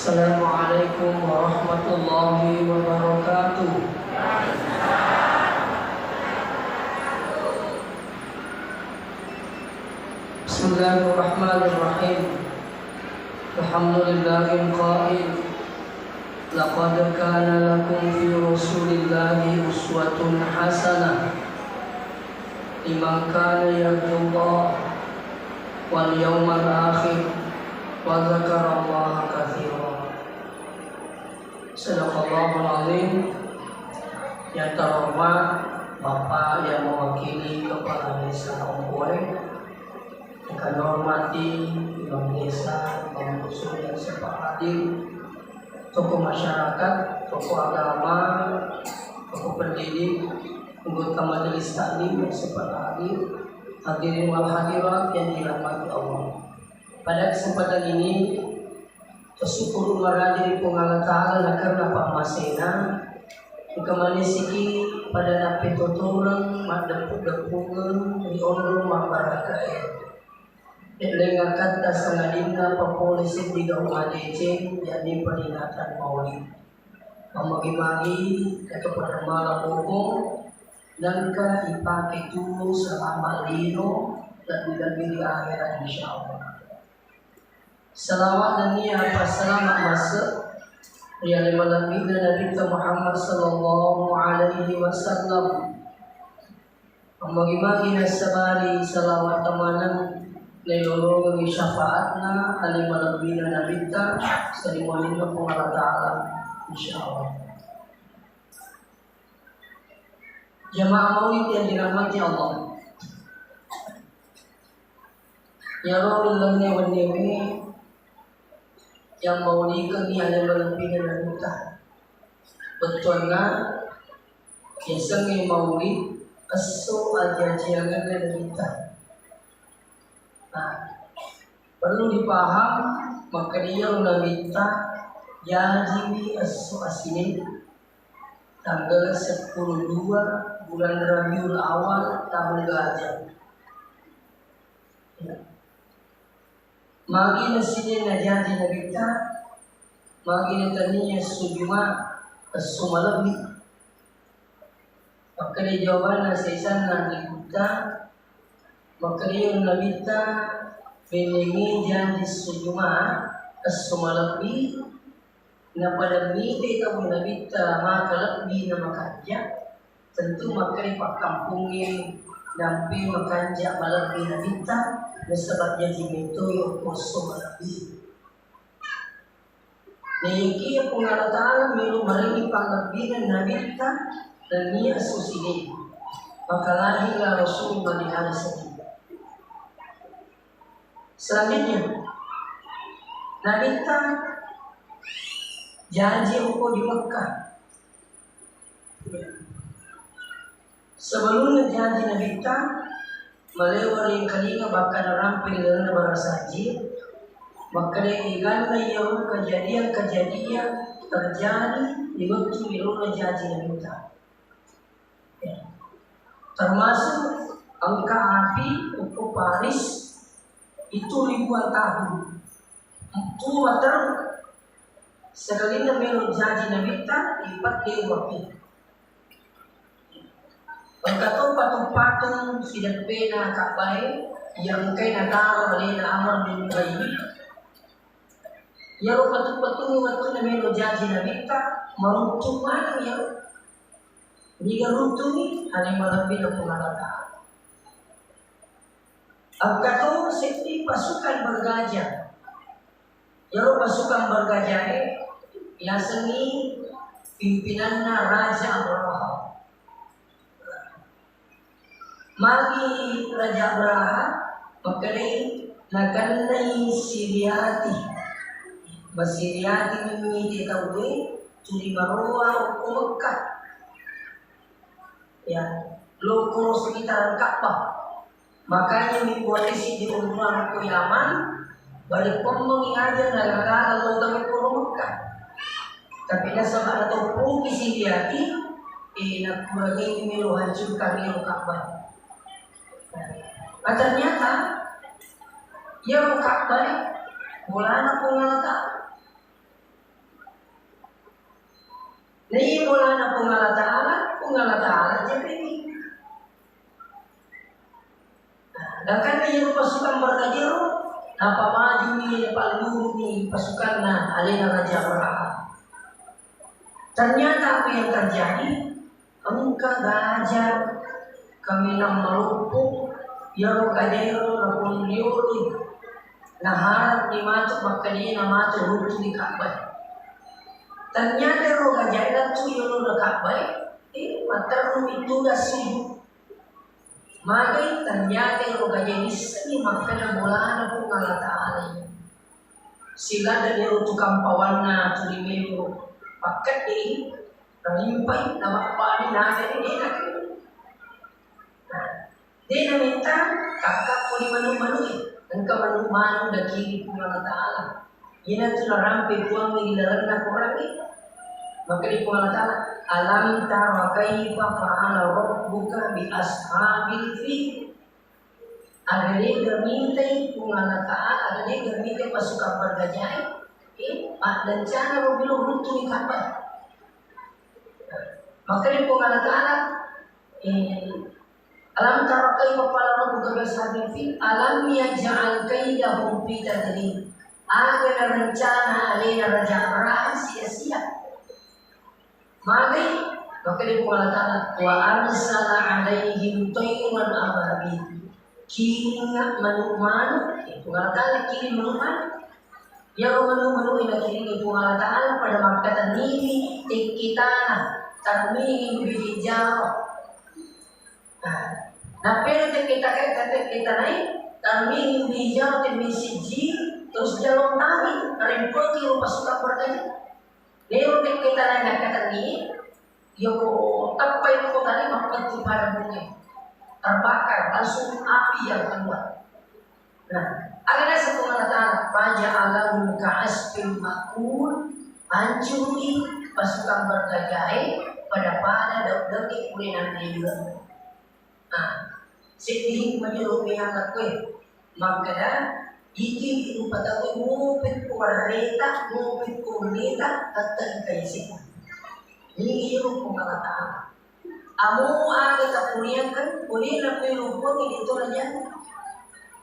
Assalamualaikum warahmatullahi wabarakatuh. Bismillahirrahmanirrahim. Alhamdulillahil qail laqad kana lakum fi rasulillahi uswatun hasanah liman kana yarjullaha wal yawmal akhir wa dzakarallaha katsiran. Sadaqallahul azim. Yang terhormat Bapak yang mewakili Kepala Desa Ompoe, yang kami hormati Imam Desa, Imam Dusun yang sempat hadir, tokoh masyarakat, tokoh agama, tokoh pendidik, anggota majelis taklim yang sempat hadir, hadirin wal hadirat yang dirahmati Allah. Pada kesempatan ini bersyukur merajai Allah Ta'ala karena Pak Masena kembali siki pada napi tuturang madepuk-depukan di ondro mambarakai lengakan tasangadina pepolisi di Gawang Adeceng jadi peringatan maulid memagi-magi kepada malam hukum dan ke ipak itu selama lino dan di akhirat insyaallah. Salawat dan niat selamat masuk yang dimalam Nabi Muhammad sallallahu alaihi wasallam. Membagi-bagi nasabari salawat temanan lelolo syafaatna alimalam Nabi ta salimalina Allah Ta'ala insyaallah. Jamaah maulid yang dirahmati Allah. Ya Rabbul alamin yang maulid ni ada melebihkan dan kita betulnya kisah maulid aso aja jangan dan kita. Nah, perlu dipaham maka dia udah minta jadi aso asini tanggal 10/2 bulan Rabiul Awal tahun Gajah. Ya. Magi nasini najati nabita magi nataniya sujuma as-sumalabni maka dia jawaban nasisan nanti maka dia nabita beningi janji sujuma as-sumalabni na pada mite kamu nabita maka lebih nama kanja tentu maka di pak kampungnya nampi makanja malabni nabita sebabnya itu yang kosong lebih. Niki yang pengarah Ta'ala milu maringi panglebihan Nabi kita dan niat susini. Maka lahirlah Rasulullah di hari Senin. Selanjutnya, Nabi kita janji hukum di Mekah. Sebelumnya janji Nabi kita melewati kalinga bahkan rampil dengan barasaji maka dengan yang kejadian-kejadian terjadi di waktu miluna janji kita ya. Termasuk angka api untuk Paris itu ribuan tahun itu water sekalinya melu janji kita lipat waktu. Pagkatong patung-patung sidat pena kakbay yang kay natara balina amal bin bayi. Yaro patung-patung waktu na melo janji na kita maruntung mana ya. Niga runtungi hanya malabi na pengalata. Pagkatong sekti pasukan bergajah. Yaro pasukan bergajah yasengi pimpinanna Raja Abraha. Magi Raja Abraha makanya nakanai Siriati Basiriati mimiti tahu curi baroa Mekah ya lokor sekitaran Ka'bah makanya mimbuatisi di umrah ke Yaman balik pembangi aja nagagala lo kami puro Mekah tapi nasabah atau pun Siriati nakurangin milo hancurkan milo Ka'bah. Ternyata ya Ka'bah bulan pengalata Ni mula na pungala ta'ala jadi. Dan kan yang pasukan berkajero, apa maju ni palu ni pasukan na alina Raja Abraham. Ternyata apa yang terjadi? Engkau gajah kami nang melupuk, yaro kajero na pulioli, na harap ni matuk maka dia na matuk runtuh di Ka'bah. Ternyata roh gajah itu yang roh Ka'bah, mata roh itu dah sibuk. Maka ternyata roh gajah ini seni makanya mulanya pun Allah Ta'ala. Sila dari roh tukang pawana tuli melo paket ini nalimpai nama apa ni nada ni dia nak. Dia minta kakak pun manu-manu engkau manu-manu dah kiri pun Allah Ta'ala. Ina tu rampai puang ni dalam nak orang ni. Maka di Allah Ta'ala, alam tara kaifa fa'ala rabbuka bi ashabil fil. Ada ni germintai Allah Ta'ala, ada ni germintai pasukan bergajah. Dan cara mobil runtuh di Ka'bah. Maka di Allah Ta'ala, alam tara kaifa fa'ala rabbuka bi ashabil fil. Alam yaj'al kaidahum fi tadlil. Agar rencana alina Raja Abraham sia-sia. Maka di Allah Ta'ala wa arsala alaihim tayran ababil. Kini manu-manu itu Allah Ta'ala kini manu-manu. Ya manu-manu ina kini itu Allah Ta'ala pada makatan ini kita tarmihim bihijarah. Nah pero kita naik tarmihim bihijarah min sijil. Terus jalan lagi, rempoti pasukan bergajah. Lewat kita nak kata ni, yo tapai itu tadi makan pada bunyi, terbakar langsung api yang keluar. Nah, akhirnya satu kata raja alam ka'asfil makul hancuri pasukan bergajah pada daun kulinan dia. Nah, sedih menyuruh pihak aku, maka iki itu pada ngupit kuareta, ngupit kureta, tatang kaisi. Ini itu pengalaman. Amu ada kapulian kan, pulian apa yang rumput itu aja.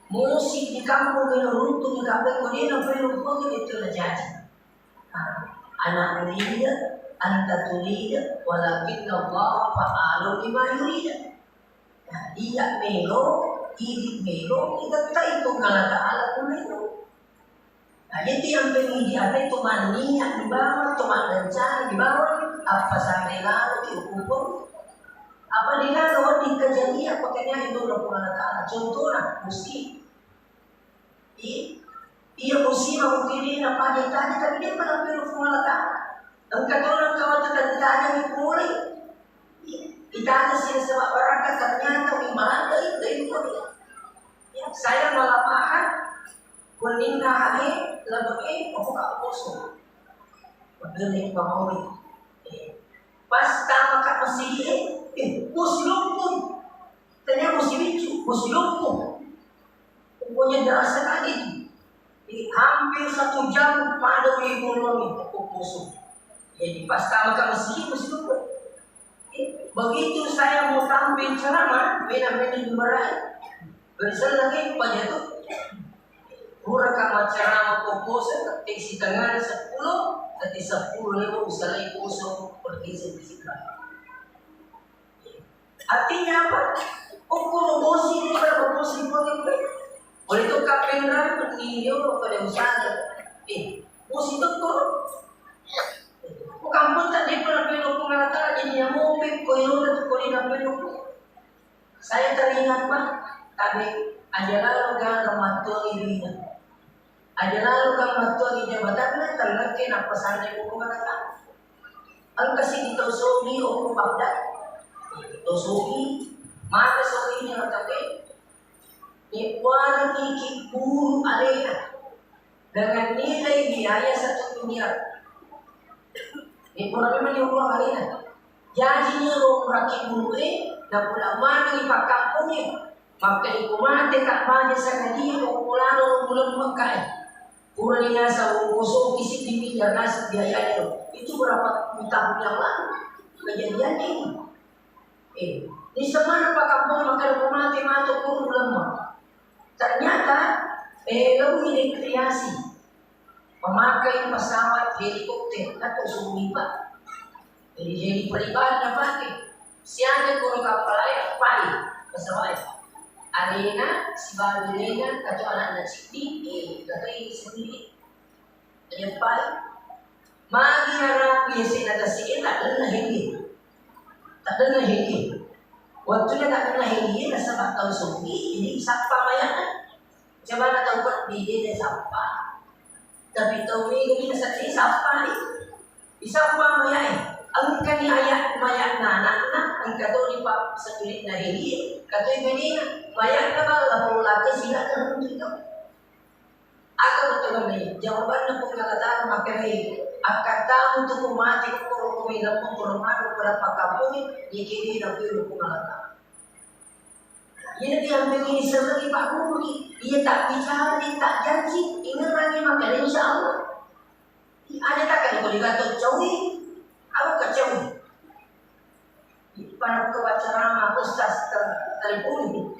Musik di kampung yang runtuh di kampung, pulian apa yang rumput itu aja. Anak mulia, anta tulia, walakin Allah fa'alu lima yurida. Iya melo. Hidup melo kita tak itu Allah Ta'ala pun itu. Nah jadi yang pengen ada itu maniat di bawah, cuma rencana di bawah, apa sampai lalu diukur, apa dia kalau di kejadian pakainya itu Allah Ta'ala. Contohnya musim, iya musim aku kiri apa dia tanya tapi dia pada pilih Allah Ta'ala. Engkau orang kawan kita ada di mulai, kita ada sih sebab berangkat ternyata iman itu. Saya malah paham kuning kahane lebih aku tak kosong. Berdiri bangun. Pas tahu kat masih musim pun. Ternyata musim itu musim pun. Pokoknya derasa tadi. Hampir 1 jam pada ibu lagi aku kosong. Jadi pas tahu kat masih musim pun. Begitu saya mau tampil ceramah, benar-benar dimarahi. Bersama lagi pada itu kurang ceramah fokus ketik si tengah 10 ketik 10 level bisa lagi kosong pergi sebisikan. Artinya apa? Ukur emosi ini berapa emosi boleh oleh itu kapendra bernilai pada usaha. Emosi itu turun. Bukan pun tadi pernah belok mengatakan jadi yang mau koyo dan koyo belok. Saya teringat Pak. Tapi adalah lugar ramatua ini. Adalah lugar ramatua ini jabatannya terlaki nak pesan yang buku kata. Angka sini tosogi oku Baghdad. Tosogi mana tosogi ni kata ni kuala kiki buru alena dengan nilai biaya 1 miliar. Ni pun memang dia uang alena. Jadinya orang rakit buru dan pula mana di pak kampungnya. Maka ikumate kak banya sa kadiyo kung mula nung bulan magkain. Kurangnya sama kosong isi tinggi dan nasib biaya itu berapa tahun yang lalu kejadian ini. Di semana Pak Kampung makan mati kurang lemah. Ternyata lebih rekreasi memakai pesawat helikopter atau sumiba. Jadi pribadi pakai. Siapa kurang kapal air pai pesawat. Arena si babilena atau anak sini kata ini sendiri lepai magi harap biasa nada si tak ada hindi waktunya tak ada hindi nasa bakal sugi ini siapa mayana coba nak tahu buat dia siapa tapi tahu ini nasa si siapa ni siapa mayai ang kani ayat mayak anak ang kato ni pak sepilit na hindi kato ini mayak na ba laki sila terbentuk itu atau betul ni jawaban na pun kata makai akata untuk mati ko kumila ko kurumano para pakapuni dikiri na pilo ko kata ini dia begini sebagai Pak Guru dia tak bicara dia tak janji ingat lagi makan insyaallah ada tak kan kalau dikata jauh aku kacau pada kewacaran ustaz telepon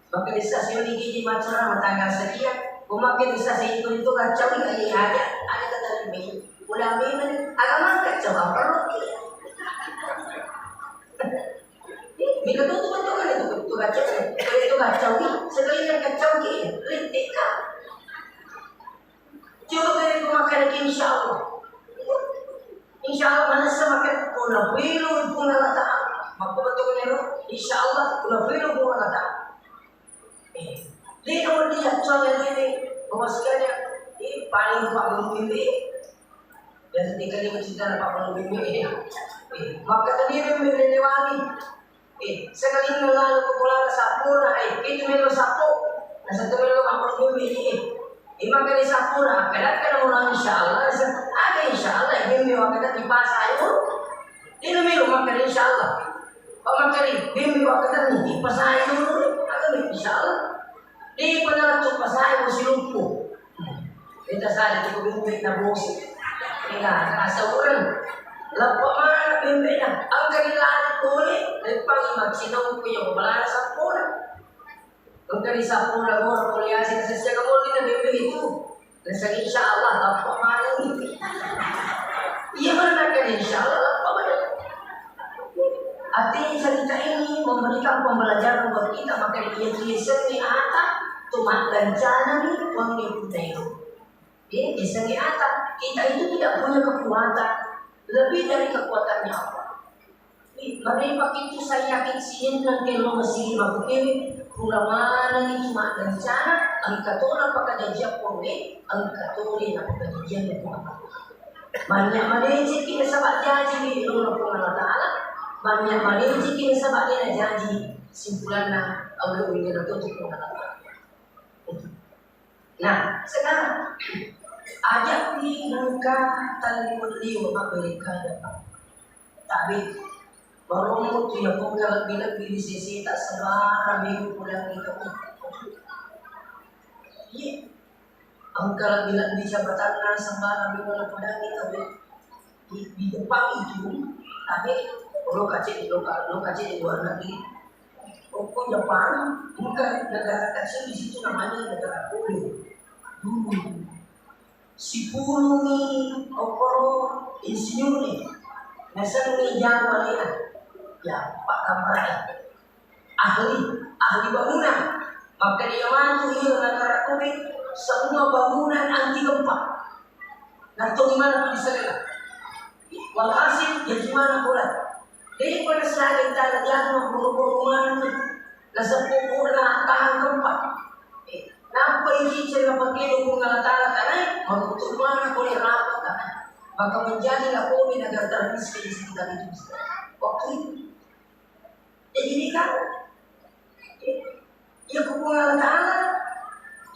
maka di stasiun ini macara tanggal sekian memakai di stasiun itu kacau ini ada kata lebih udah memang agama kacau apa Mika tuh kan itu kacau sekali yang kacau ini rintik coba beri makan insya Allah mana semakin kuna bilu kuna kata maka betul ni insya Allah kuna bilu kuna kata dia kalau dia coba ini memasukkannya ini paling Pak Belum dan ketika dia menceritakan Pak Belum maka tadi dia melewati sekali lalu kepulauan Sapura itu melo sapu dan satu melo Pak Belum maka di Sapura kadang-kadang ulang insya Allah ada insya Allah ini waktu di pasar itu ini melo maka insya Allah maka ini waktu di pasar itu ada insya Allah di penerbangan pasar itu lupa kita saja cukup bimbing na musik ingat rasa orang lepas mana bimbingnya angka dilalat boleh lepas maksimum punya pembelajaran Sapura angka di Sapura gor kuliasi sesiapa kamu kita bimbing itu dan insya Allah lepas mana ini iya benar kan insya Allah lepas mana artinya cerita ini memberikan pembelajaran buat kita maka dia seni atas tumak rencana nih wangi kita itu di seni atas kita itu tidak punya kekuatan lebih dari kekuatannya Allah mereka itu saya yakin sih nanti lo masih makutin mana nih cuma rencana angkatona pakai jajak pole angkatona pakai jajak banyak kita sahabat janji di Allah Taala banyak kita sahabat dia janji simpulannya Allah ingin tutup nah sekarang ajak di muka tali beliau mereka dapat tapi baru itu ya pun lebih di sisi tak sembarang minggu pulang itu iya angka lebih di jabatan sembarang minggu pulang itu di depan itu tapi lo kaji di luar negeri pokok Jepang bukan negara kecil di situ namanya negara kulit si puluh ni okoro insinyur ni nasa ni jawa ni ya Pak Kamrai ahli bangunan maka dia maju ia negara kulit semua bangunan anti gempa nah itu gimana bisa lihat walhasil ya gimana pula jadi pada saat kita jatuh berhubungan nasa pupuna tahan gempa nampak ini cerita pakai dukungan tanah tanah untuk mana boleh rapat tanah maka menjadilah kami negara termiskin di sekitar itu waktu itu jadi ini kan ya dukungan tanah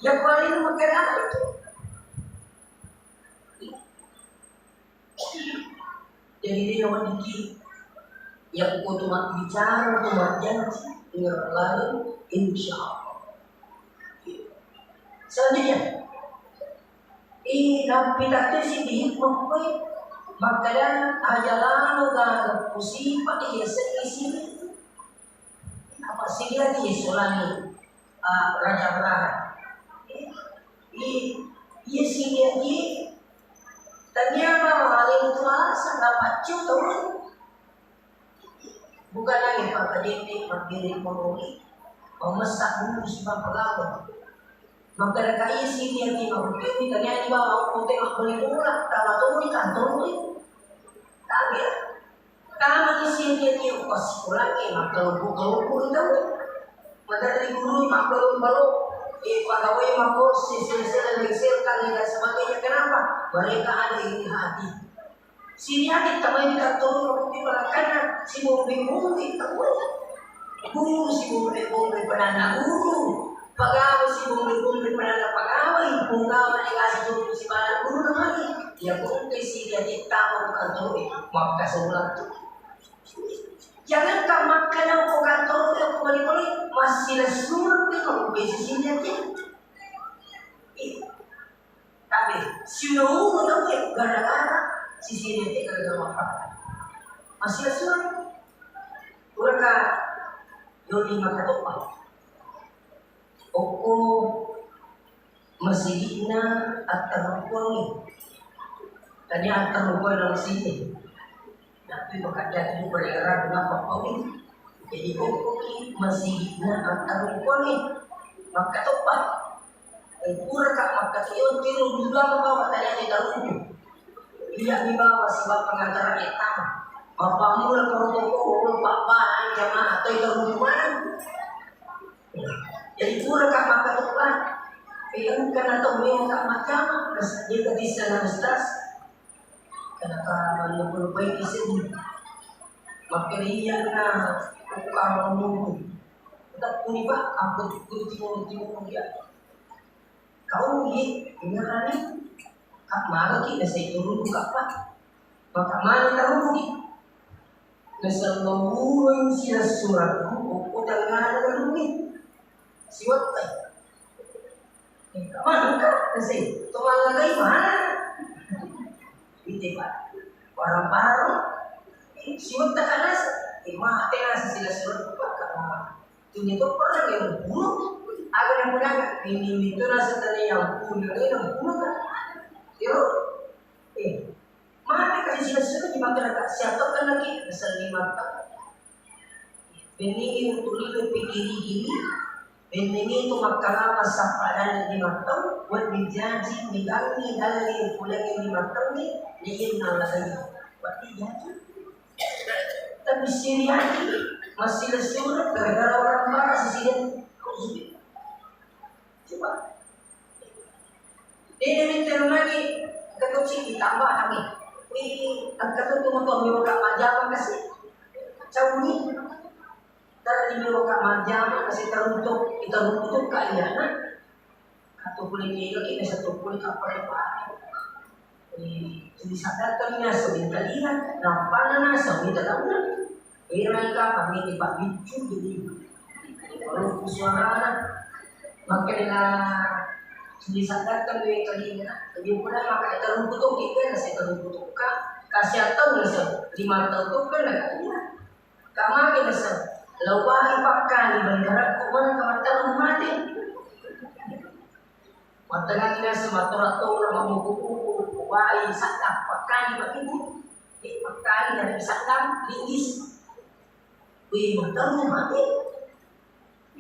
yang paling menggerak itu jadi dia wanita yang cuma bicara cuma janji dengan lalu insya Allah selanjutnya Napita si hikmah ko magkalan ajalano ga pusipa sa isip apa sila di sulani Raja Braga iya sila di ternyata mahalin tua sangat pacu tahun bukan lagi pagkadete pagkirin panguli pemasak dulu sebab pegawai maka kaya sila di mabuti ternyata di bawah kote makulit ulang tawa tuh di kantor tapi ya kama di sila di pas ulang makalupu daw madali guru makalupu pagawai mako sila kanila sebagainya kenapa mereka ada iri hati sini hati tamay di kantor mabuti karena si bumbi tahu guru si bumbi panana guru pagawai si bumbi panana pagawai punggawa na ikasito si panana guru naman ya kung kasi dia di tao ng kantor magkasulat to jangan ka magkanaw ko kantor balik-balik mas sila surat din ang beses niya tapi sinuho daw gara-gara si sinete kada mapa mas sila surat ura ka yun di makatupa Oko masih na at tarupuan tanya at tarupuan ng sini tapi makadya itu bergerak dengan papawi jadi oko masih na at tarupuan maka tepat pura kak maka tiyon tiru bilang bahwa tanya di tarupu dia di bawah sebab pengantaran yang tama bapamu lah protokol bapak jamaah atau tarupuan jadi pura kak maka tepat yang kena tahu kak macam dia tadi sana stas kenapa melupai kisah maka dia na kalau menunggu tak puni pak aku timur dia kau ni beneran kak malu kita saya turun kak pak maka mana tahu ni nasa memulai sila suratku udah nggak ada lagi siwat mana ka kasi tumalagay mana hindi ba parang siwat na kanas mati na sa sila surat pa tunito parang yung puno aga na muna pinimito na sa tani yung puno ngayon ang puno ka pero mati kasi sila surat di magkala siyato ka lagi nasa limata pinigin tuloy pikiri-gili Bendengi itu magkalama sa palan ni Matang, buat dijanji nilangi dalali yung pulang ni Matang ni liin na lagay. Buat dijanji. Tapi Siriani masih lesurat gara-gara orang marah si Siriani. Coba. Dia minta lagi ketuk sih ditambah kami. Ang ketuk tumutuang yung kamajaman kasi. Cauni. Tara di biro ka manjama kasi taruntok kaya na katupulin nila kita sa tupul ka pare-pare hindi sadar kami na sa bintalihan nampana na sa bintalauna iran ka pamiti pa bitchu jadi kalau suara na magkanila hindi sadar kami kalina jadi pula maka taruntok kita na sa taruntok ka kasi ataw na sa 5 taon ka na kanya kamagi na sa Lawahi pakali bergerak kumana kamatang mati. Matangani na sa maturatura mamukukuku wai sakap pakali bagibu. Pakali dari sakap lingis. Matang mati.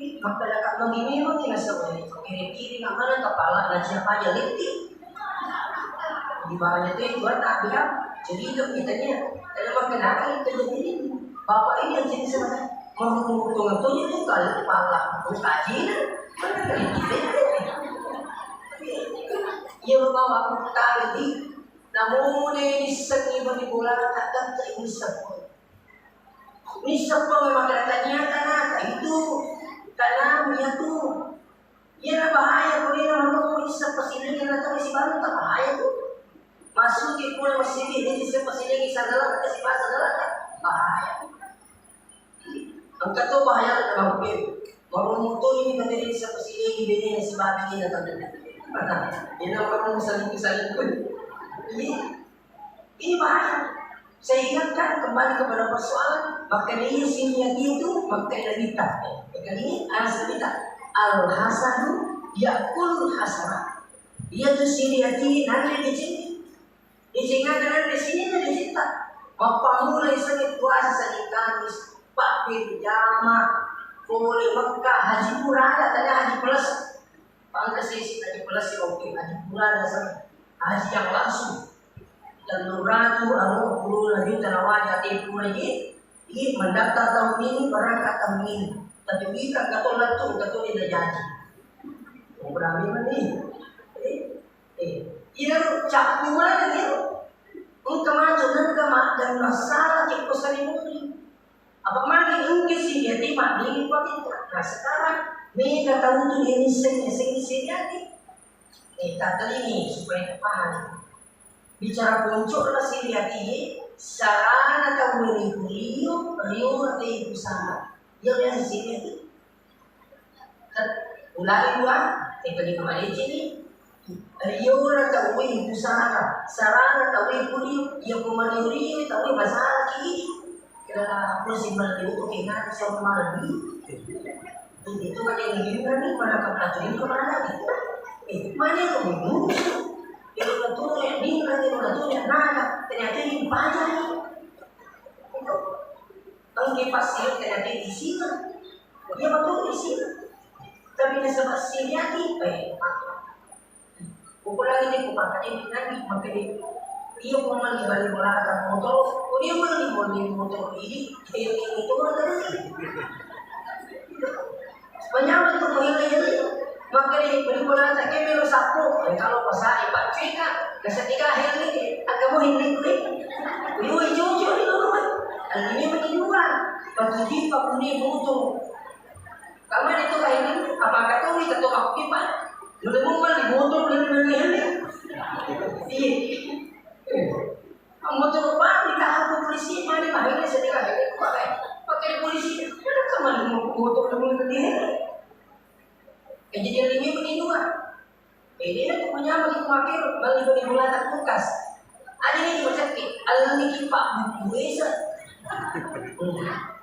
Magkalakap magimimo tina sa wali. Kiri-kiri nga mana kepala na siapa aja liti. Di bawahnya itu tak biar jadi itu kita nya. Ada magkalakal itu jadi bapak ini yang jadi sebenarnya. Mengutung itu kalau kepala itu kaji mana ia bawa kita ini namun ini seni bagi bola tak terisap nisap memang katanya karena itu karena dia tuh ia bahaya kalau dia mau nisap pasien yang datang si baru tak bahaya tuh masuk ke pulau masih ini nisap pasien kisah dalam kasih bahasa dalam bahaya. Ang kato bahaya na mga marunong to yung kanilin sa pasiligi binili na si babi na tanda. Mana? Ini orang saling pun. Ini bahaya. Saya ingatkan kembali kepada persoalan. Maka ini siniati itu maka kita. Maka ini asal kita al hasanu yakul hasanah. Dia tu siniati nanti di sini. Di sini ada di sini ada di sini. Bapak mulai sakit puasa sakit Kamis, Pak pijama, boleh Mekah, haji murah ada tadi haji plus. Pantas sih haji plus sih oke, haji murah ada haji yang langsung. Dan nuratu anu puluh lagi terawat tipu lagi. Ini mendaftar tahun ini berangkat tahun ini. Tapi kita kata tidak jadi. Berani mana Ia cap mana dia? Engkau maju dan masalah cikgu sering apa lagi mungkin sih dia tiba di kita. Nah sekarang mereka tahu tu ini sini. Kata ini supaya paham. Bicara puncuklah si lihat ini sarana tahu ini riu nanti bersama. Dia yang si lihat ini. Ulai buat di kembali sini. Riu tahu ini bersama. Sarana tahu ini yang kemaniuri tahu masalah ini. Kira musim itu kena siapa lagi? Itu kan yang diinginkan nih mana kapal kemana lagi? Mana yang bingung? Yang betul yang bingung, yang betul yang nada, ternyata ini banyak nih. Angki pasir ternyata di sini, dia betul di sini. Tapi dia sebab sini lagi, pukul lagi dia kupakai ini lagi, makanya dia mau balik belakang motor, dia beli motor ini, itu mana lagi? Banyak untuk menghilangkan. Maka ini beribulan tak kemelo sapu. Kalau pasal ibat cika, kesetika akhir ni, agak mau hilang ni. Ibu jauh ni orang. Ini menjual. Bagi pak ni butuh. Kamu itu kayak ni, apa kata ni kata aku kipan. Lalu mungkin di motor beli ni. Motor apa? Dikah polisi mana bahaya sedekah ini pakai polisi. Kenapa kamu motor beli ni? Kejadian ini begini. Ini punya bagi pemakai bagi bulan kulkas. Ada ini macam alam ni kipak buku esa.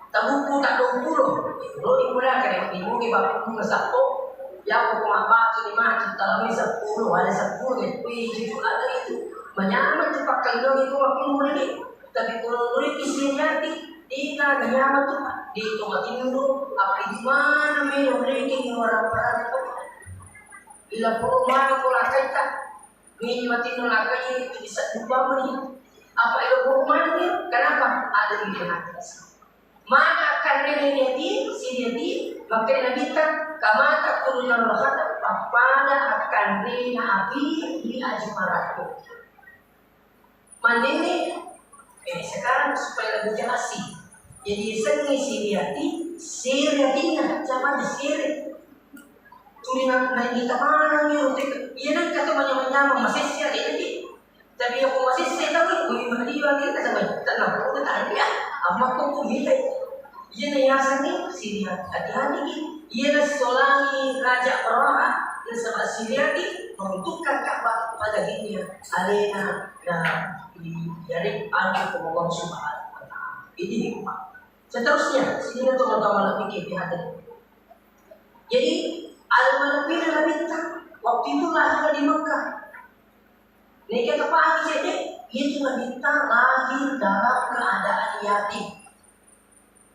Tak buku tak buku loh. Lo di bulan kan di buku bapak buku satu. Yang buku apa tu di mana kita lagi 10 ada 10 itu ada itu. Menyaman tu pakai lo itu aku mulai. Tapi kalau mulai isinya tidak nyaman tu di tempat tidur apa di mana minum drinking orang-orang bila perumahan pola kita mati nolakai itu bisa diubah ni apa itu perumahan ni kenapa ada di atas mana akan dia si maka kita kamata turunan rohata pada akan rina api di ajmaratu mandini sekarang supaya lebih jelas sih. Jadi sengi siriatina sama di siri. Tulinan na kita mana ni utik. Iyan kata banyak masih siya ini. Tapi ako masih siya tahu kung hindi lagi kata banyak tanah ko na dia. Ama ko pumilay. Iyan na yasa ni Siria. Hati-hati ni. Iyan na solangi raja Roha na sa Siriati menentukan Ka'bah pada dunia. Alena na dari angin pemukul subhan. Ini hikmah. Seterusnya, sini untuk teman-teman lebih hati. Jadi, al-Nabi adalah bintang. Waktu itu lahir di Mekah. Ini kata pagi saja, ia cuma bintang lahir dalam keadaan yatim.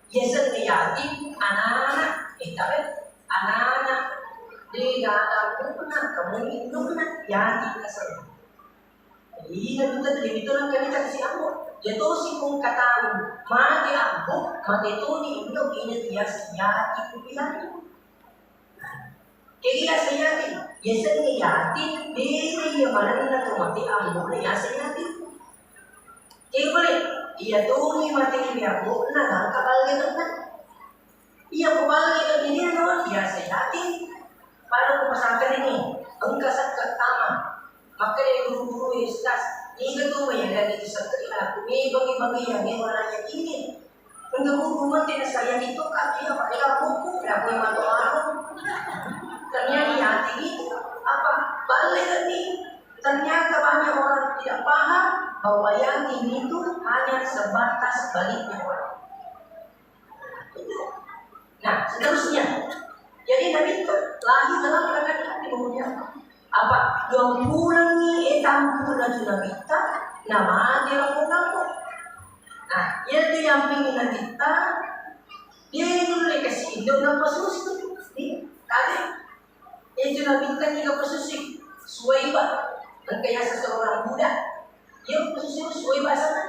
Biasa yatim, anak-anak, anak-anak, dia ada pernah, kamu itu pernah yatim kasar. Jadi, Nabi tadi itu lah kita kasih ampun. Dia tahu si pun kata mati aku, mati tu ni untuk ini dia sejati kupiah tu. Jadi dia sejati, dia sejati, dia mana ni tu mati aku, dia sejati. Jadi boleh, dia tahu ni mati dia aku, nak kapal dia tu kan? Ia kapal dia tu dia sejati. Pada pesantren ini, engkau sekat taman, maka dia guru-guru istas. Ini tu yang ada di sekitar. Ini bagi-bagi yang warnanya ini. Untuk hukuman tidak saya itu kan dia pakai buku, tidak boleh masuk arung. Ternyata di hati itu apa? Balik sebaliknya. Nah, seterusnya. Jadi Nabi itu lahir dalam keadaan hati maunya apa? 2 bulan ni tampun na Nabi kita nama dia lakukan. Nah, itu yang pingin Nabi kita dia mulai kasih hidup dan pasus tu. Tadi itu Nabi kita juga pasusik Suwaibah dan kayak seseorang muda. Dia pasusik Suwaibah sana.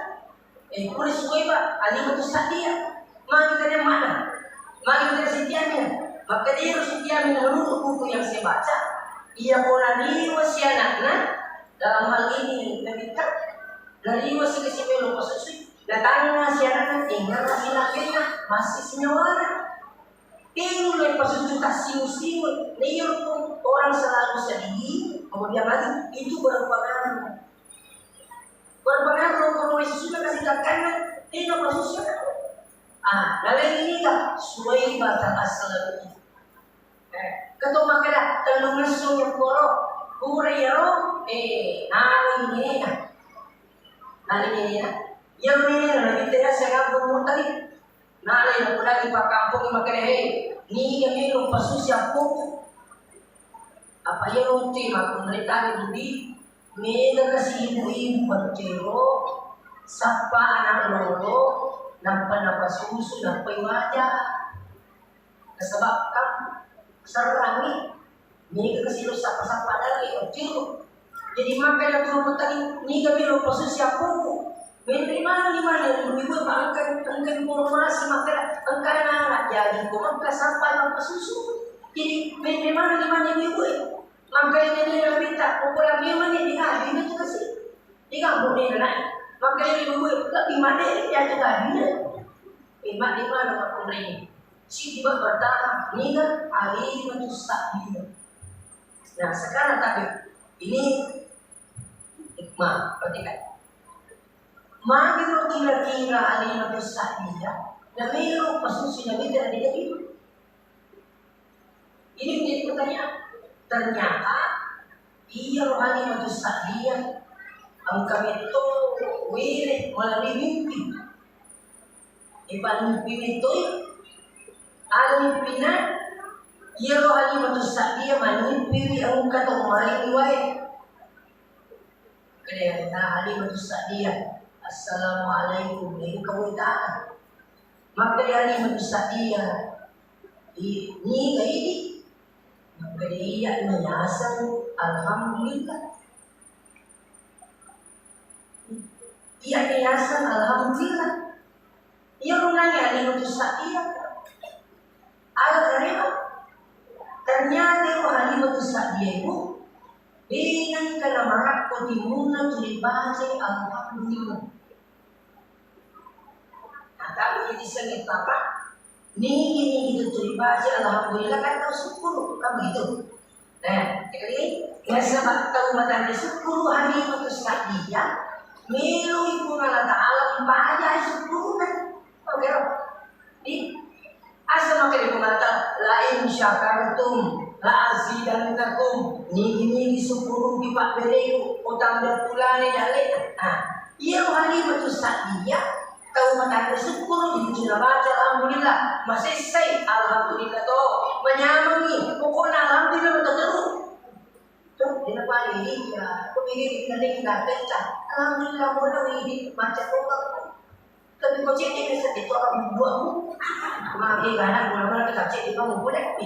Kulis Suwaibah Halimah Sa'diyah. Mari kita mana? Mari kita setianya. Maka dia harus setia menurut buku yang saya baca. Ia pula liwas si anaknya dalam hal ini kita dari liwas si kesimpulan pasusik. Datangnya si anaknya tinggal laki-lakinya masih senyawana. Tinggal oleh pasusik siu-siu. Lihat pun orang selalu sedih. Kemudian lagi itu berpengaruh. Berpengaruh kalau sudah kasih datangnya tinggal pasusik. Lalu ini tak Suwaibah asal ketua makanya telungan sungguh koro kurero nali ini yang ini lagi tidak sangat bermutari nali nak lagi pak kampung makanya ni kami lupa susah pun apa yang rutin aku mereka di mega kasih ibu-ibu bercero sapa anak loro nampak susu nampak wajah sebabkan serang ni kasi sapa-sapa lagi kecil. Jadi makanya kalau tadi ni kami lupa siapa pun. Menteri mana ibu angkat informasi maka angkat anak jadi kau angkat sampai angkat susu. Jadi menteri mana ibu makanya dia minta ukuran dia mana dia itu kasih. Dia boleh naik. Makanya ibu lebih mana dia juga dia. Imak di mana pak pemerintah? Si tiba bertahan ni kan Halimah Sa'diyah. Nah sekarang tapi ini hikmah perhatikan. Maka kira-kira Halimah Sa'diyah dan melu pasus Nabi tidak hidup. Ini menjadi pertanyaan. Ternyata dia Halimah Sa'diyah angka itu wirid melalui mimpi. Ipan mimpi itu Al-Mimpinan ia Halimah Sa'diyah manimpi ang katong maling iway. Kaya Halimah Sa'diyah Assalamualaikum ni kawitaan. Maka Halimah Sa'diyah ini kaini maka dia menyasan alhamdulillah. Ia menyasan alhamdulillah. Ia menanya Halimah Sa'diyah ternyata Halimah Sa'diyah itu dengan kalamarat ko timuna tulibace alhamdulillah. Nah, tapi jadi sengit apa? Ini itu tulibace alhamdulillah kan tahu syukur kamu itu. Nah, jadi sebab tahu mata syukur Halimah Sa'diyah melu ibu Allah Ta'ala membaca syukur kan. Oke, di asal makai mengata lain syakartum la azidannakum ni syukur di pak beleku utang berpulane dalek. Ia Halimah Sa'diyah tahu mata syukur di sudah baca alhamdulillah masih say alhamdulillah to menyamangi pokoknya alhamdulillah terus tuh dia paling ya kepilih dikending datang alhamdulillah boleh ini baca doa. Tapi kau cek dia bisa itu orang buahmu. Maka kadang mula-mula kita cek dia kamu boleh.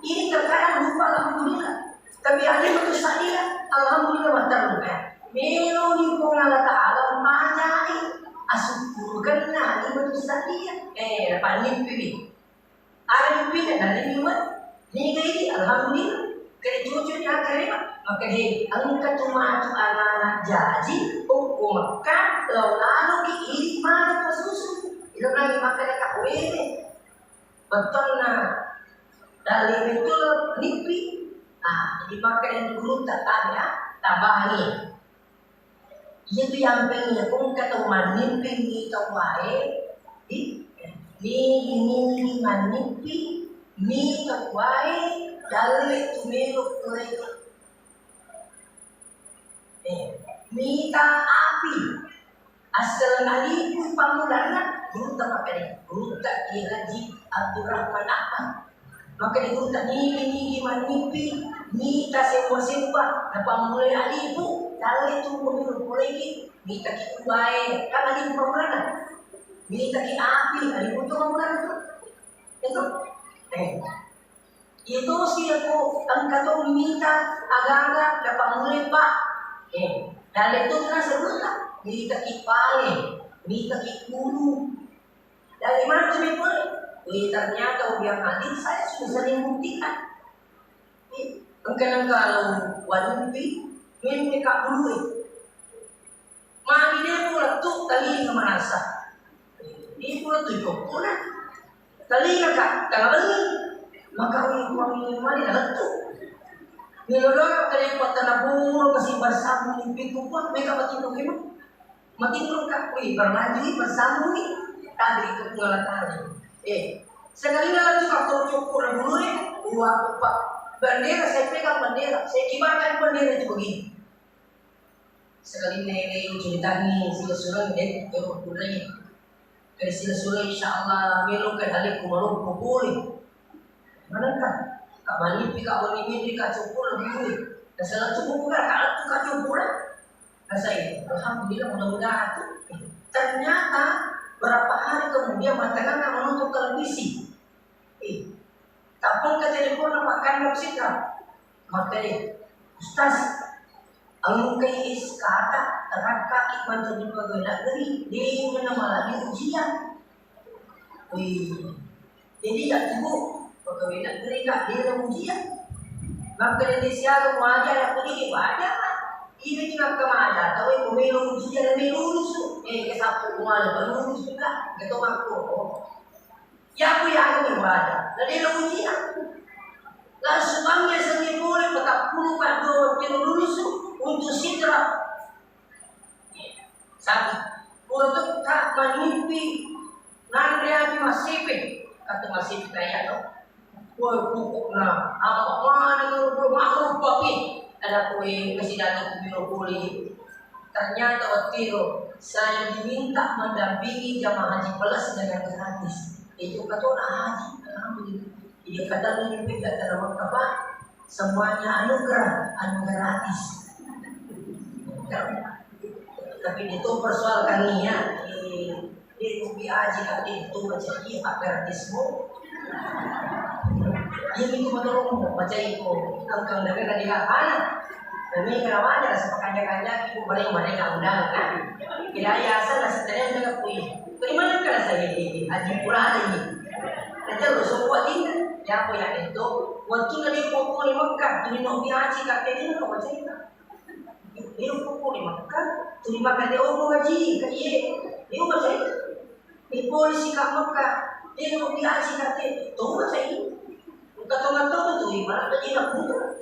Ini terkadang lupa alhamdulillah. Tapi Halimah Sa'diyah alhamdulillah berterima. Melo ni pun Allah Ta'ala majai asyukurkan Halimah Sa'diyah. Dapat mimpi ni. Ada mimpi dan ada mimpi. Ni gini alhamdulillah. Kena cucu-cucunya Halimah. Maka dia angkat rumah anak-anak jaji hukum Mekah lalu diirik mana ke susu itu lagi maka dekat wede betul nah dari betul lipi jadi maka yang dulu tak ada tambah ni itu yang pengen kung kata manimpi ni tawae ni manimpi ni tawae dari tumelo kureto minta api Asal ali pun pamulana guru tak pakai guru tak Haji Abdurrahman Ahmad. Maka di guru tak ni manipi ni tak sewa na pamulai ali pun kalau itu pemilu polisi ni tak baik kan ali pamulana ni tak api ali pun pamulana itu itu sih aku angkat minta agak-agak dapat mulai pak dan itu kena serulah ni kaki pale ni kaki bulu dari mana cuma boleh ternyata ubiang hadis saya sudah sering buktikan kalau wadupi memang kak bulu mami dia pula tuh tali merasa dia pula tuh pula tali kak tak beli maka uang mani dah tu. Nilai kali buat tanah bulu kasih bersambung mimpi tu pun mereka mati tu gimana? Mati tu kan? Bermaju bersambung ni tadi itu pengalaman. Sekali lagi kalau cukur bulu ni, uang apa? Bendera saya pegang bendera, saya kibarkan bendera itu begini. Sekali ni cerita ni sila surah ni, kulai. Dari sila surah insyaAllah melok ke dalam kumalu boleh. Manakah? Kak manipi kak wanimi kak cukur lebih dan salah cukur kan kak cukur saya alhamdulillah mudah-mudahan ternyata berapa hari kemudian matakan nak menonton televisi tapong ke telepon makan maksudnya materi ustaz ang kay iskata terangka ikman tadi pagana dari dia yang nama lagi ujian jadi ya ibu pegawai negeri kak dia dah ujian. Maka dia siapa mengajar aku ni wajar lah. Ini cuma kemana? Tahu pemilu ujian lebih lulus tu. Kesapu kemana? Lulus juga. Ketua aku. Ya aku yang aku wajar. Dan dia dah ujian. Lalu sebangnya sendiri boleh petak puluh pada dia lulus tu untuk sidra. Satu. Untuk tak menimpi nandria masih kata masih kaya tu. Pokok na apa mana bermakhluk pakai ada kue kasih datang biro poli ternyata waktu itu saya diminta mendampingi jamaah haji plus dengan gratis itu kata orang haji alhamdulillah dia kata ini tidak terlalu apa semuanya anugerah gratis tapi itu persoalan niat itu biaji kali itu macam ini pak gratismu ini itu betul baca itu angkang dari kadihapan demi kerawanya sepakanya ibu mereka undang kan kira yayasan setelah mereka punya bagaimana kalau saya ini haji pura ini nanti harus semua ini ya apa yang itu waktu dari pokok di Mekah jadi nabi haji kakek ini kau baca itu dia pokok di Mekah terima kasih orang haji kayak dia baca itu di polisi kat Mekah dia nabi haji kakek itu baca itu kata-kata tu ibarat dia nak bunuh.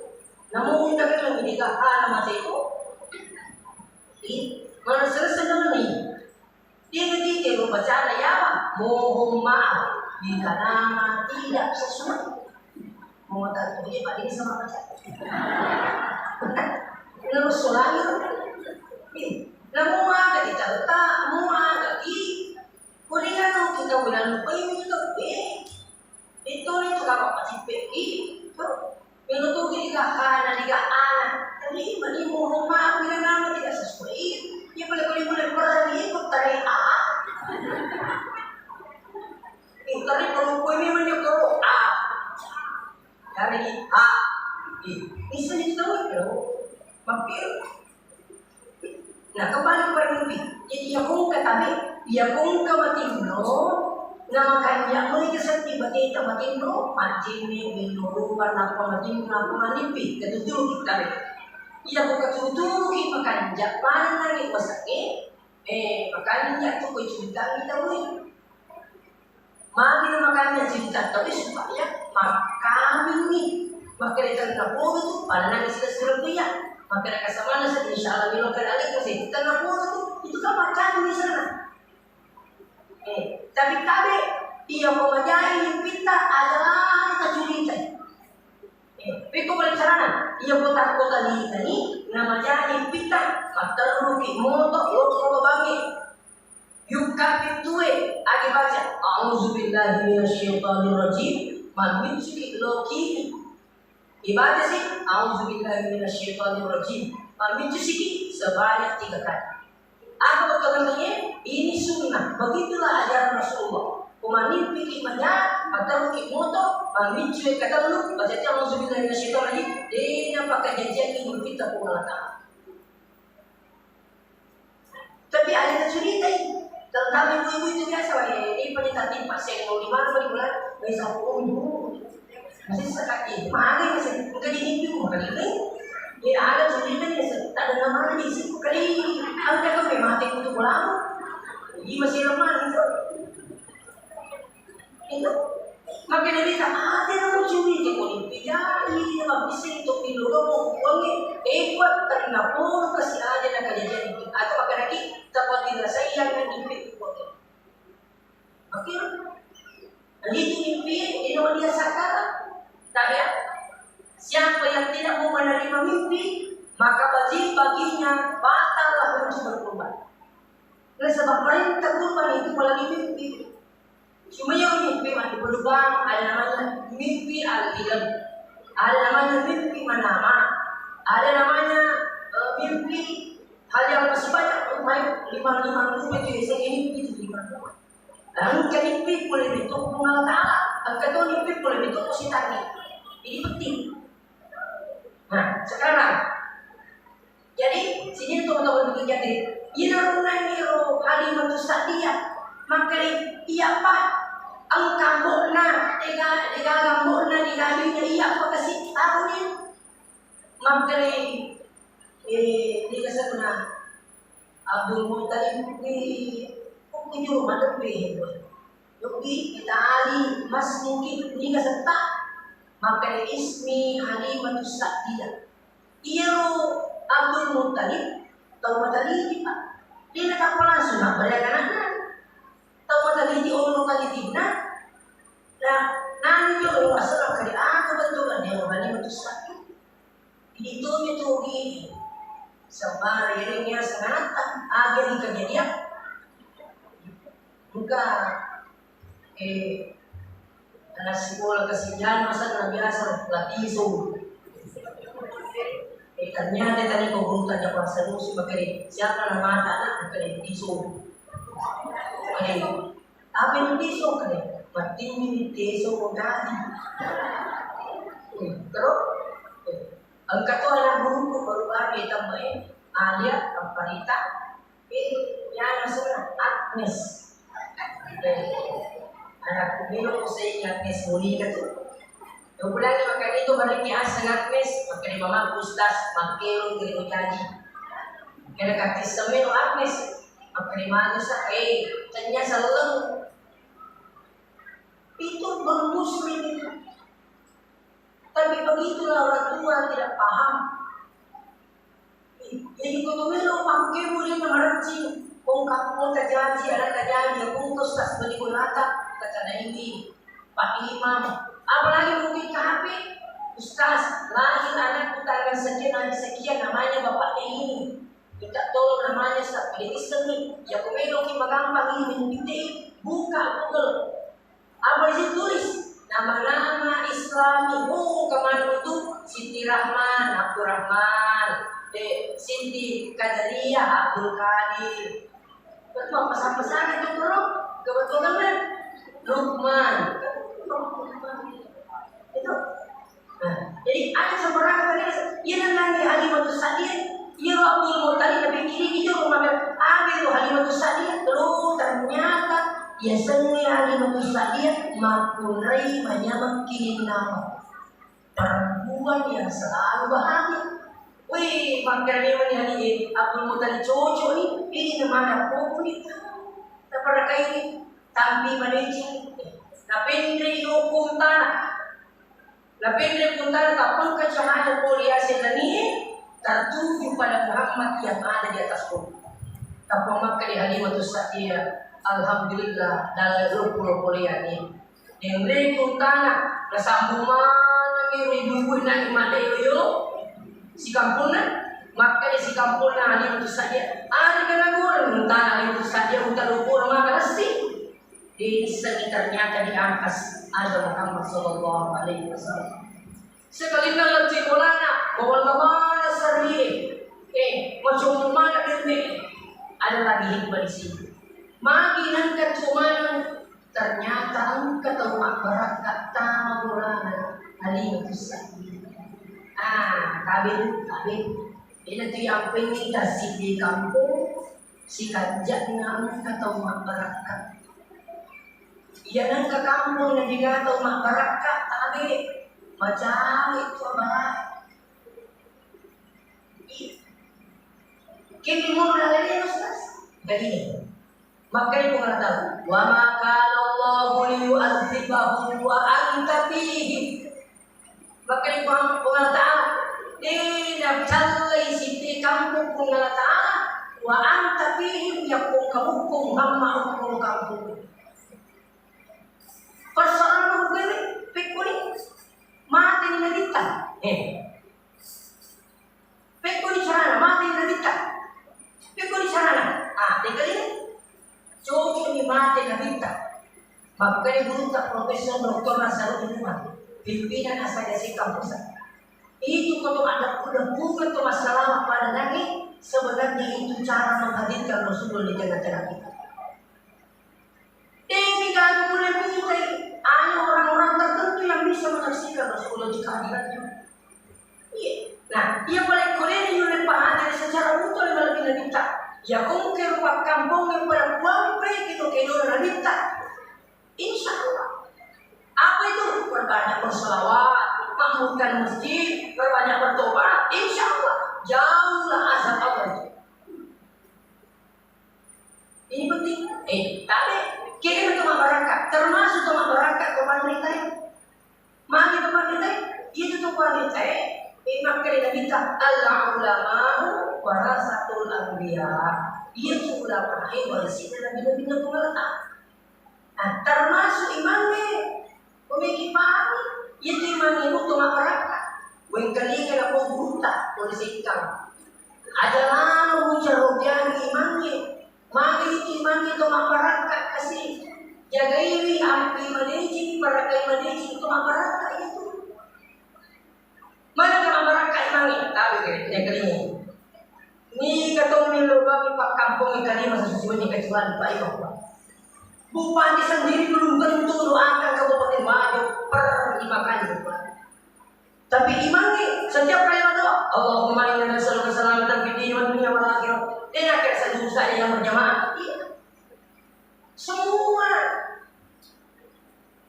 Namun kita kena menikah macam itu. Mana selesai dengan ni? Dia ketika membaca ayat mohon maaf jika nama tidak sesuai. Mohon tak boleh pak ini sama baca. Lalu solai. Namun ada kita letak, namun ada di. Kemudian kita bilang lupa ini juga. Itu kalau pasti pergi, menutup tiga anak, tapi bagi mohon maaf bila nama tidak sesuai, dia boleh pernah ikut tarik A. Tadi kalau ini menyokong A, dari A, bisa ditahu itu, mampir. Nah kembali kepada mimpi, jadi dia pun kata dia pun kematian nama kaya mereka seperti bagai tempat itu macam ni minum warna macam apa manipi ketujuh kita ia bukan ketujuh kita makan Jepang lagi masaknya makan jatuh ke cerita kita boleh mari makannya cerita tapi supaya makan ini maka kita nak buat itu pada nanti sudah serbiya maka nak sama nasi insyaallah bila kali kasi kita nak buat itu kan makan di sana. Tapi kami dia memajai kita adalah kejulitan. Piko bercerana dia kota-kota ini namanya kita mater rugi motor loko bangi Yuk kafir tuwe agi baca auzubillahi minasyaitonirrajim mamin siki loki ibadah sih auzubillahi minasyaitonirrajim mamin siki sebanyak 3 kali. Apa keterangannya? Ini sunnah. Begitulah ajaran Rasulullah. Kumanin pikir banyak, atau pikir moto, mamin cuy kata lu baca auzubillahi minasyaitonirrajim. Dia pakai janjian ini kita pengalatan. Tapi ada cerita ini. Tentang ibu-ibu itu biasa ini penyitaan timpa saya mau di mana bulan besok masih sekali mana masih bukan di mimpi bukan ini dia ada ceritanya tak ada nama di situ kali ada kan memang mati untuk pulang ini masih lemah itu maka dari tak ada yang curi di Olimpia ini habis itu pilu mau uangnya buat terima pun kasih aja nak kejadian itu atau maka lagi dapat dirasa yang mimpi itu oke jadi itu mimpi ini dia sakar tak ya siapa yang tidak mau menerima mimpi maka wajib baginya batallah untuk berkorban. Oleh sebab perintah kurban itu lagi mimpi. Cuma yang mimpi mandi berubah ada namanya mimpi al-ilm, ada namanya mimpi manama, ada namanya mimpi hal yang masih banyak umai 5 itu saya mimpi itu 5. Lalu kan mimpi boleh bentuk pengal ta'ala, angkatan mimpi boleh bentuk positani. Ini penting. Nah sekarang jadi sini teman-teman berpikir Iruna niro kalimat sadia maka iya pak angka mukna dengan mukna di dalamnya iya apa kasih tahu ni maka dia sana Abdul Muttalib ni punya mana be yogi kita ali mas mungkin ni kasata maka ismi Halimatus Sa'diyah Iro Abdul Muttalib tahu matali pak dia nak apa langsung nak balik anak tahu matali di orang kali timna nah nanti orang asal kali aku betul kan dia Halimatus Sa'diyah ini tu gini sampai iringnya sangat agar di kejadian buka anak sekolah kesenjangan masa biasa latih so ternyata tanya kau belum tanya kuasa musim makanya siapa nama anak makanya diso makanya apa yang diso makanya matiin diso mengadi terus angkat tu anak guru baru lagi tambahin alia Amparita yang sana Agnes anak kumilo saya Agnes Monica tu yang lagi makanya itu balik biasa Agnes makanya mama Ustaz makelo dari kaji kena kati semen Agnes makanya mana sa tanya selalu itu bermuslim itu tapi begitulah orang tua tidak paham jadi kumilo makelo dia mengerti kung kajanji anak kajanji kung Ustaz balik kulata kata ini Pak Imam apalagi mungkin KHP Ustaz lahir anak putaran sekian namanya bapaknya ini minta tolong namanya Ustaz ini seni ya kumelo magampang ini minta buka Google apa sih tulis nama-nama Islami kemana itu Siti Rahman Abdurrahman Siti Qadariyah Abdul Qadir betul pesan-pesan itu bro kebetulan kan Lukman itu. Nah, jadi ada seorang kata dia namanya Halimatus Sa'diyah. Ia Abdul Muttalib tapi kiri itu rumah ada itu Halimatus Sa'diyah. Terus ternyata ia sengaja Halimatus Sa'diyah makunai menyamar kirim nama perempuan yang selalu bahagia. Wih, makanya ini Abdul Muttalib cocok ini nama aku ni. Tak pernah kayak tapi managing napendre hukum tanah napendre hukum tanah kapang kecahaya poliasi ini tertuju pada Muhammad yang ada di atas bumi kapang maka di Halimatus Sa'diyah alhamdulillah dalam 20 poliani yang hukum tanah nasambungan ibu-ibu nak imade yo si kampungna Maka di si kampung na ali itu saja. Ari kanagur tanah ali itu saja utar-ukur maka pasti di sini ternyata diangkas ada Muhammad sallallahu alaihi wasallam. Sekali kalau cikolana bawa mana sendiri, macam mana ini ada lagi hikmah di sini. Magi nangkat cuman ternyata angkat rumah barakat tamagulana ali itu saja. Kabin. Ini tu yang pengen kasih di kampung si kajaknya angkat rumah barakat. Ia nang ke kampung dan juga tahu mak barakat tapi macam itu abah. Kini mula lagi Ustaz. Jadi makanya pun tahu. Wa ma kana Allahu liyu'adzibahum wa anta fihim. Makanya pun tahu. Tidak callai siti kampung pun tahu. Wa anta fihim yakung kampung hamma hukum kampung. Persoalan begini, pekuni mati di nadita. Pekuni sarana mati di nadita. Pekuni sarana. Tinggal cucu ni mati di nadita. Maka ni guru tak Profesor Dr. Nasarudin Umar, pimpinan asosiasi kampus. Itu kalau ada bukan itu masalah pada lagi sebenarnya itu cara menghadirkan Rasulullah di tengah-tengah kita. Ini kalau boleh mulai hanya orang-orang tertentu yang bisa menyaksikan Rasulullah di kehadirannya. Iya. Nah, ia boleh kuliah oleh pahami secara utuh oleh Nabi kita. Ya mungkin rupa kampung yang pada kuampe itu kehidupan Nabi kita. Insya Allah. Apa itu? Berbanyak berselawat, makmurkan masjid, berbanyak bertobat. Insya Allah. Jauhlah azab Allah itu. Ini penting. Tapi kita itu masyarakat, termasuk masyarakat pemerintah. Mari pemerintah, itu tuh pemerintah. Imam kita minta al-ulama warasatul anbiya. Itu ulama yang warisi dalam bina-bina pemerintah. Nah, termasuk imamnya, pemimpin pahami, itu imamnya untuk masyarakat. Wengkali kena buta polisi hitam. Ada lalu muncul rupiah imamnya. Maka imamnya itu masyarakat kasih. Jagai ampi manajing, barakai manajing itu masyarakat itu. Mana ke masyarakat imamnya? Tahu ke kalinya. Ni katong nilobang pak kampung ikali masa susunya kecuali Pak Ibu. Bupati sendiri belum tentu doakan Kabupaten Maju per 5 kali bupati. Tapi imamnya setiap kali berdoa, Allahumma inna nas'aluka salamatan fid din wad dunya wal akhirah. Dia akan seluruh saya yang berjamaah. Iya. Semua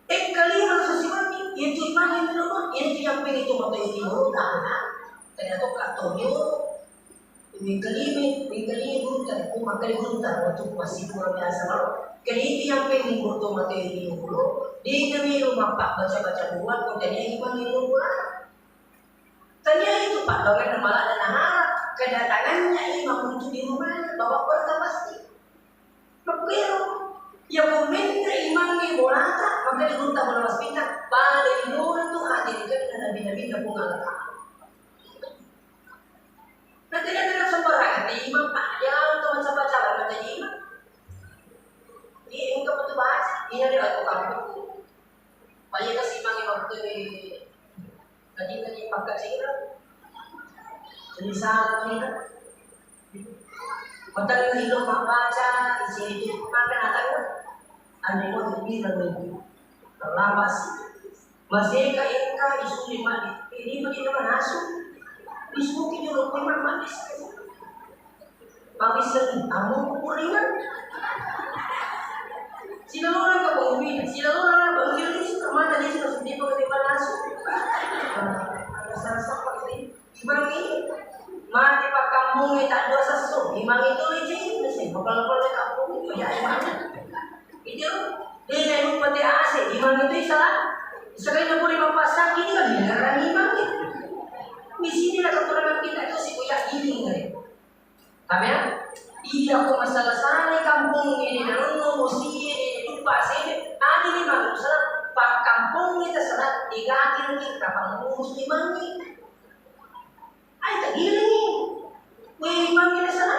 kalian sesuatu itu imamnya berdoa. Ini yang pengen itu waktu itu berdoa. Ternyata katanya Mingkali buntar, kumakali buntar waktu masih luar biasa loh. Kali itu yang pengen butuh materi dulu. Di kami rumah Pak baca-baca buat, kemudian imam minum pulang. Tanya itu Pak dengan malah dan harap kedatangannya imam untuk di rumah bawa keluarga pasti. Begitu. Ya meminta imamnya bolata, maka diminta bola waspita. Pada dulu itu hadir dengan nabi-nabi yang mengalahkan. Nah tidak sembarangan di imam Pak ya untuk baca-baca baca imam. Ini untuk betul bahas. Ini ada aku kampung. Banyak kasih imam imam tu kaji pakai sihir. Jadi salah ni. Mata hidup mak baca isi itu makan atau ane mau lebih lagi. Terlambat masih kaya isu lima ini begini menasuk. Diskusi juga memang manis. Manis seni, amu kuringan. Sila orang ke bawah, sila orang bangkit ini sama tadi sudah sedih bagaimana masuk. Rasa seperti imam ini mati pak kampungnya tak dosa sesuatu. Imam itu licin, mesti bakal kampung itu ya imam. Itu dia yang mempati AC, imam itu salah. Sekali 25 pasang ini kan dengaran imamnya. Di sini lah keturunan kita itu si kuyak gini kan. Tapi ya, iya aku masalah sana kampung ini dan mesti ini lupa sini. Ada ni manusia pak kampung kita salat diganti nanti berapa musliman ni. Ay tak gila ni. Wih, mami na sana.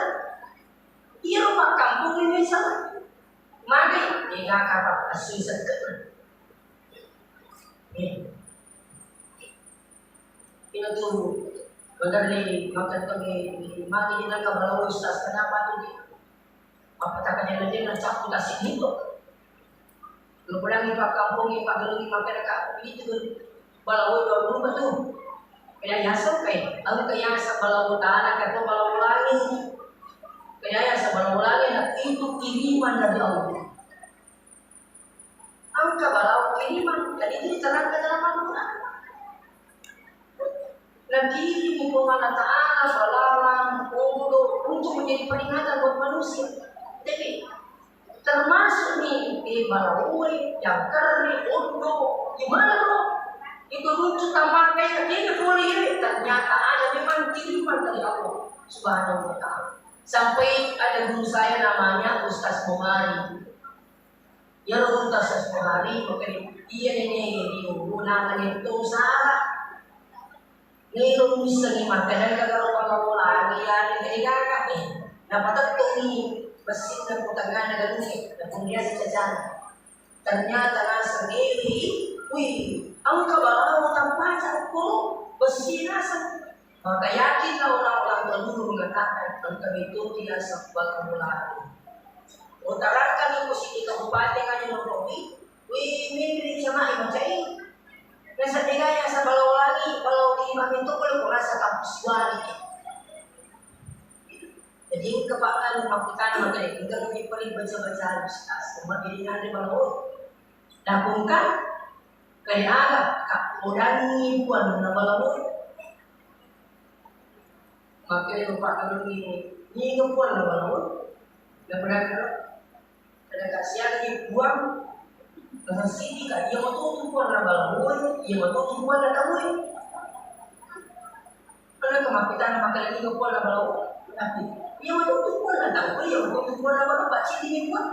Iya pak kampung ini sana. Mami, dia kakak asli sekat. Ini tuh benar nih makan kami mami ini nak kalau ustaz kenapa tuh? Apa takkannya dia nak campur kasih gitu? Lu bilang pak kampung ini pak gelung makan dekat begitu balau dua rumah tuh. Kaya yasap ang kaya sa balawutan at balawulangin. Kaya sa balawulangin at itu kiriman dari Allah. Ang kabalaw kiriman, dan itu diterangkan dalam Al-Quran. Nagkirim po Allah Ta'ala balalang untuk menjadi peringatan buat manusia. Jadi termasuk nih balawui, yang kering, untuk gimana bro? Itu lucu tambah kayak dia boleh ternyata ada memang kiriman dari Allah Subhanahu wa Ta'ala. Sampai ada guru saya namanya Ustaz Muhari. Ya Ustaz Muhari, makanya dia ini gunakan itu salah. Ini bisa dimakan dan kalau lagi ya ini kakak nih. Dapat tuh mesin dan potongan dengan ini dan kemudian sejajar. Ternyata nasa sendiri, wih. Ang kabalaw tampasan ko basinasan. Maka yakinlah orang-orang terdahulu mengatakan kami itu tidak sebab kemulaan. Utarakan ibu sini kabupaten aja nombori. Wih, ini sama ibu cai. Dan setidaknya sebalau lagi, kalau di imam itu boleh merasa kampus wali. Jadi kebakaran makitan maka kita lebih paling baca-baca ustaz. Kemudian nanti balau dapungkan. Kaya agak udah nipuan na balawon. Makanya lupa kalau ini nipuan na balawon. Benar kada kasihan nipuan. Kasi sini kan dia matutupuan na balawon, dia matutupuan na tamoy. Ano kamakitan na makala nipuan na balawon? Tapi dia matutupuan na tamoy, dia matutupuan na balawon. Ba't siya nipuan?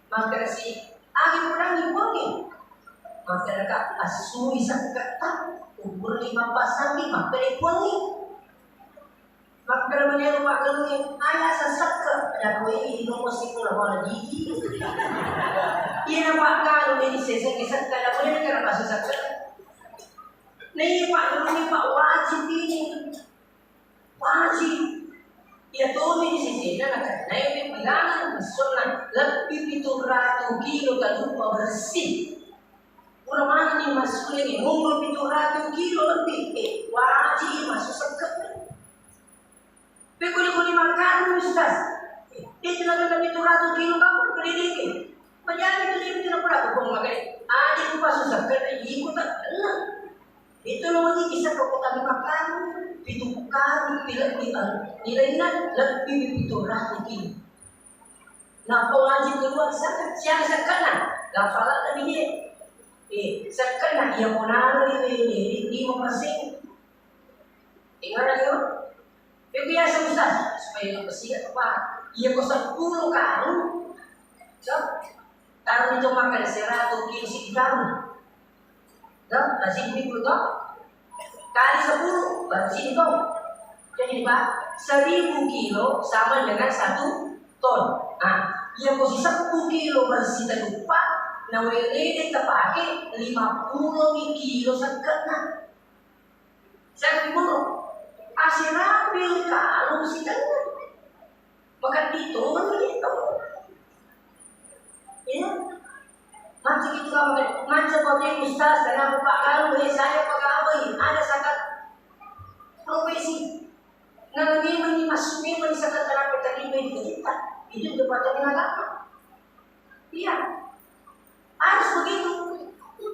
Maka si agin mo na nipuan eh. Maka dekat asui sakata umur 15 sampai maka dipuangi. Maka namanya rumah gelungin ayah sesak ke ada kue ini nomor sikul awal gigi. Iya nampak kalau ini sesek kesak ada kue ini karena masih sesak. Nih pak gelungin pak wajib ini wajib. Ya tuh ini sisi dan akan naik bilangan sunnah lebih 700 kilo tak lupa bersih. Orang mana nih masuk ini umur 700 kilo lebih, wajib masuk sekat. Pekuli-kuli makan ustaz. Dia tidak ada 700 kilo kamu kelidiki. Menjadi itu dia tidak pernah kau makan. Ada lupa susah kerja ikut tak enak. Itu namanya kisah kekuatan makan. Itu kali nilainya lebih 700 kilo. Nah wajib keluar zakat, siapa zakatnya? Gafalah tadi dia. Zakat nak yang monalo ini 5%. Ingat lagi oh? Biasa ustaz supaya nggak bersih apa? Ia kosong 10 karung. So, karung itu makan 100 kilo si karung. So, nasi ini puluh kali 10 baru sini kau. Jadi pak 1000 kilo sama dengan 1 ton. Nah, ia posisi 10 kilo bersih dan lupa. Nah, ini terpakai 50 kilo sekena. Saya bingung. Asal ambil kalau si tengah. Maka itu begitu. Ya. Macam itu kamu macam kau ustaz dan pak kalau saya pegawai ada sangat profesi. Nah, ini masuknya menyisakan cara terima di kita. Itu depan agama. Iya. Harus begitu.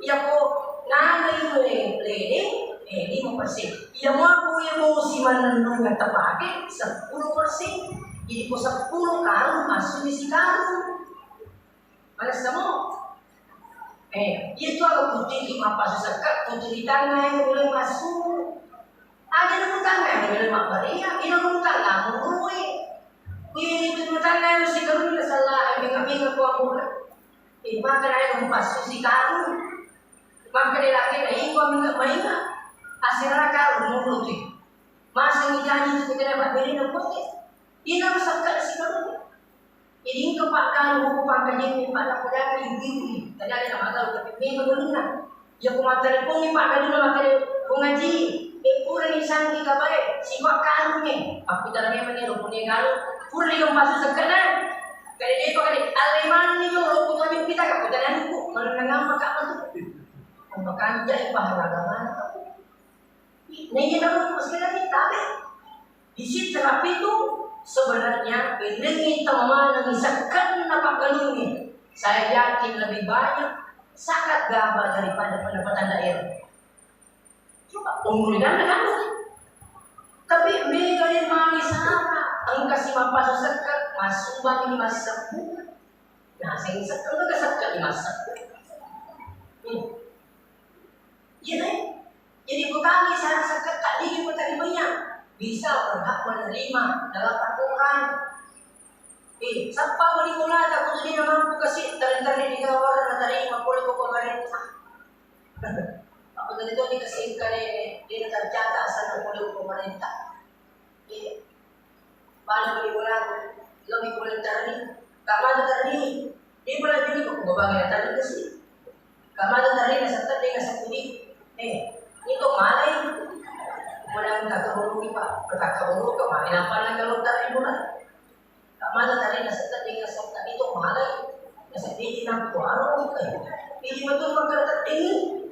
Ya kok nana ini lele 5%. Ya mau aku emosi menenung yang terpakai 10%. Jadi kok 10 karung masuk di si karung. Mana semua? Itu agak putih 5 sekat putih di tangan yang boleh masuk. Ada di tangan yang boleh mabaria. Ini di tangan murui. Ini di tangan yang mesti karung tidak salah. Ingat-ingat kau ambil. Maka dia mempas si karung. Maka dia lagi na ibu minta mainga. Asirah karung mulut. Masa yang janji itu kita dapat beri dan potek. Ia nak sakit si baru. Ini kepakan buku pakai ini pada pedagang ibu. Tadi ada nama tahu tapi memang benar. Ya kumata telepon ni pak kali nama kali mengaji. Kurang isang kita baik. Simak kanunya. Aku tak memang ni punya kalu. Kurang yang masuk sekarang. Kali dia pakai Aleman ni yo aku tak kita aku tak ada buku. Mana nama kat mana tu? Makan jadi pahala mana? Nih kita mau sekarang ni tak ada. Di situ terapi itu sebenarnya ini teman yang misalkan nampak kalungnya. Saya yakin lebih banyak sangat gabah daripada pendapatan daerah. Coba umurkan kan? Tapi mereka di mana sama? Angka si mampas sekat masuk bagi masak. Nah, saya sekat tu sekat dimasak. Ya nih. Jadi petani saya sekat tak dingin petani banyak. Bisa berhak menerima dalam aturan. Siapa boleh mula tak kudu dia mampu kasih tarik-tarik di kawaran dari 50 ke pemerintah. Aku tadi tu dikasih kali dia tercatat asal 60 pemerintah. Balik boleh mula lebih boleh tarik. Kalau ada tarik, dia boleh jadi kok bagi tarik kasih. Kalau ada tarik serta dia kasih kudi. Itu malai. Kemudian kata buruk pak, berkata buruk ke mana apa yang kalau tarik bulan. Tak mana tarik nasihat dengan serta itu malai. Nasihat ini nak warung ke. Ini betul perkara tertinggi.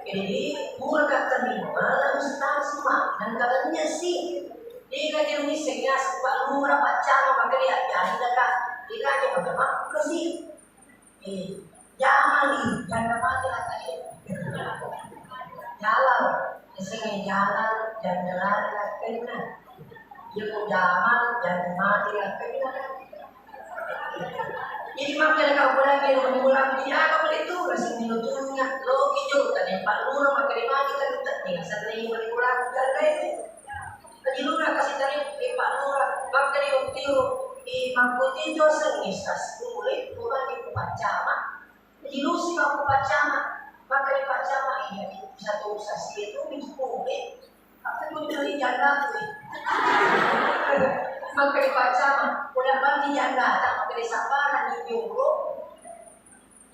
Jadi bukan kata ni malah ustaz semua dan katanya sih. Dia kata ni sehingga sebab lu rapat cara maka dia jadi dekat. Dia kata bagaimana sih? Jangan ni, jangan mati lah tadi. Jalan. Sengaja jalan dan jalan kena. Dia pun jalan dan mati kena. Jadi makanya kau boleh kalau mula dia kau boleh tu rasa minutnya lo kijo tadi Pak Lurah maka di mana kita tak tinggal sendiri boleh pulang jalan. Tadi Lurah kasih tarik Pak Lurah maka di waktu mangkutin dosa ngistas boleh pulang di baca mak. Jadi lu sih kau baca mak maka di baca mak ini satu sasi itu dicukupi. Apa tu cari jaga tu? Maka dibaca mah, udah banti jaga, tak maka disabaran di jumlah.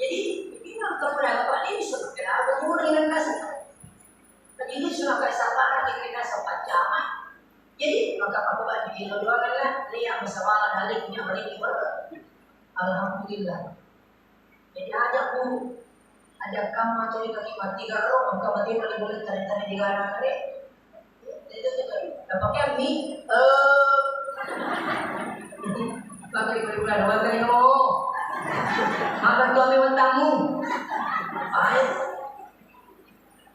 Jadi ini kemudian apa ini sebenarnya ada mudah dengan kasih. Dan ini sudah kesabaran dikira sempat jamaah. Jadi maka aku bagi dua kan lihat bersama haliknya balik alhamdulillah. Jadi ajak bu. Ada kamar cari kaki mati garo, maka mati boleh tarik-tarik di garo kali. Itu dapatnya mie. Maka boleh ada kali ngomong. Makan tuan lewat tamu. Baik.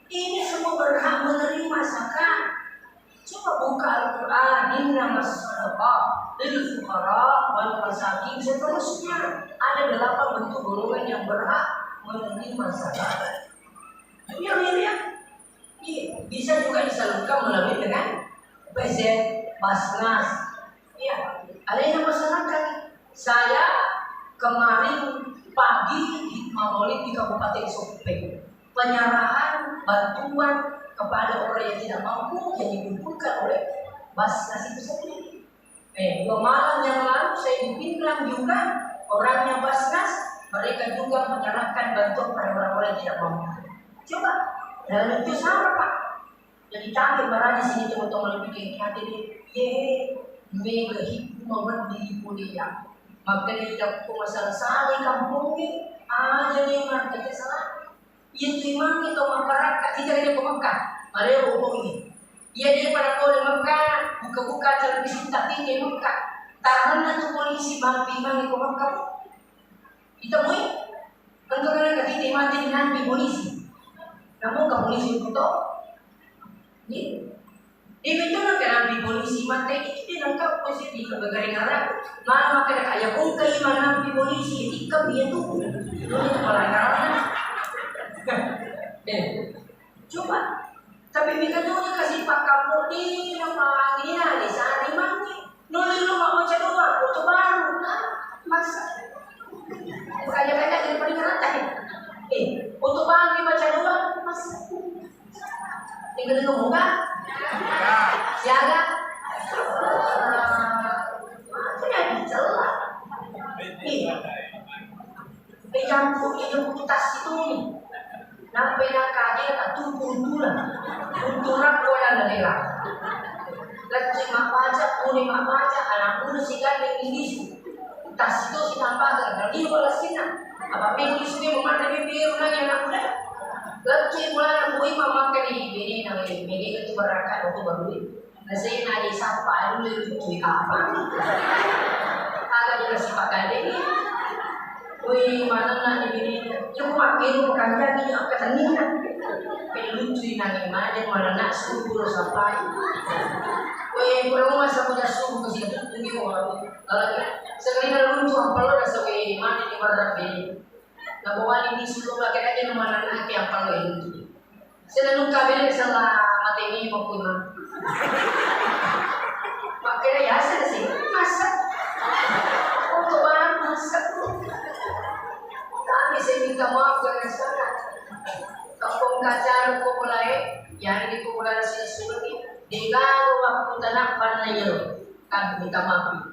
Ini semua berhak menerima zakat. Coba buka Al-Quran. Inna masadaqah lil fuqara wal masakin seterusnya. Ada 8 bentuk golongan yang berhak menerima zakat. Ya. Bisa juga disalurkan melalui dengan PZ, Basnas. Ya, ada yang masyarakat. Saya kemarin pagi di Maulid di Kabupaten Sopeng, penyerahan bantuan kepada orang yang tidak mampu yang dikumpulkan oleh Basnas itu sendiri. 2 malam yang lalu saya di Pinang juga orangnya Basnas. Mereka juga menyerahkan bantuan pada orang-orang yang tidak mampu. Coba, dan itu sama Pak. Jadi kami berada di sini teman-teman lebih hati ini. Mega hikmah di kuliah. Maka dia tidak masalah salah kampung ni. Aja ni man kita salah. Ia terima kita masyarakat tidak ada pemekah. Mari hubungi. Ia dia pada kau di Mekah buka-buka televisi tapi di Mekah. Tahanan tu polisi bang-bang di Mekah. Kita mui, bagaimana kita mati nanti polisi. Namun ke polisi itu ni, itu nak nanti polisi mati itu dia nangkap polisi di negara-negara. Mana makan ayah pun kaya mana nanti polisi ikam dia tu, itu pelanggaran. Coba, tapi mereka tu dia kasih Pak Kapolri nama dia di sana di mana? Nulis lu nggak baca doang, foto baru, masa? Kaya-kaya dari peringatan. Untuk bang dibaca doang masa. Tinggal di muka. Siaga. Makanya dicela. Pejamput itu tas itu nih. Nampai nak kaje tak tumpul-tumpulan. Unturak doyan daerah. Lagi mak baca, muni mak baca, anak muda si gandeng ini. Tas itu si tambah kan, dia bola sina. Apa pengen sudah memandang bibir lagi anak muda. Lagi mulai boy mama kan ini nang ini itu berakat waktu baru ini. Nasi nadi sampai dulu itu apa? Agak jelas si pak gandeng. Boy mana nak ini? Cuma itu bukan jadi apa tandingan. Pelucu nang mana mana nak subur sampai. Boy perlu masa punya subuh ke situ tunggu orang. Sekali lalu lucu apa lo rasa boy mana di barat ini. Nah bawa ini sebelum lagi aja mana nak yang apa lo ini. Selalu kabel salah mati ini mau punya. Makanya ya sih masak. Untuk bahan masak. Kami saya minta maaf karena sana. Kampung kacar ko mulai, yang ini ko mulai sini sini. Dengan waktu tanah panayro, kami minta maaf.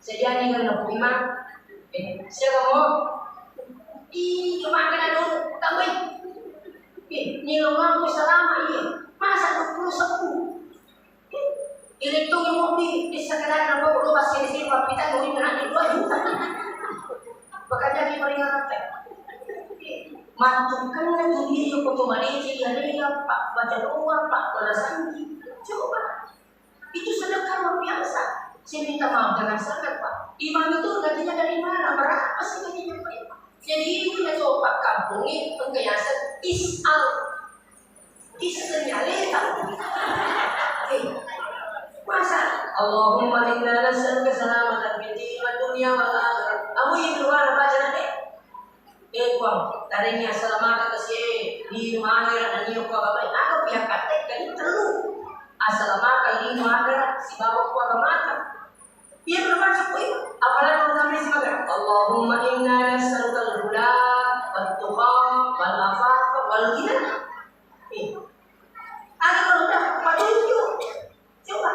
Sedia ni kan nak imam. Siapa mau? Cuma kena dulu, tambah. Ni lomang ko selama ini masa 21. Ini tuh yang di sekedar nama perlu masih di sini kita ngomongin nanti 2 juta. Makanya kita peringat mantukan lagi dia foto Malaysia dia Pak baca doa Pak balasan coba itu sedekah luar biasa. Saya minta maaf dengan sangat Pak. Imam itu gajinya dari mana? Berapa sih gajinya Pak? Jadi ini kita coba kampungin pengkiasan isnyaleta. Masa Allahumma inna nas'aluka salamatan fid din wad dunya wal akhirah. Kamu yang keluar baca nanti. Kuang tadinya asalamualaikum kasih di mana dan di apa apa. Aku pihak katek kan terlu. Asalamualaikum di mana si bawa kuang mata. Dia berbaca poin. Apalagi kami sebagai Allahumma inna nas'aluka al-huda wat tuqa wal afafa wal ghina. Ada kalau dah patuh coba.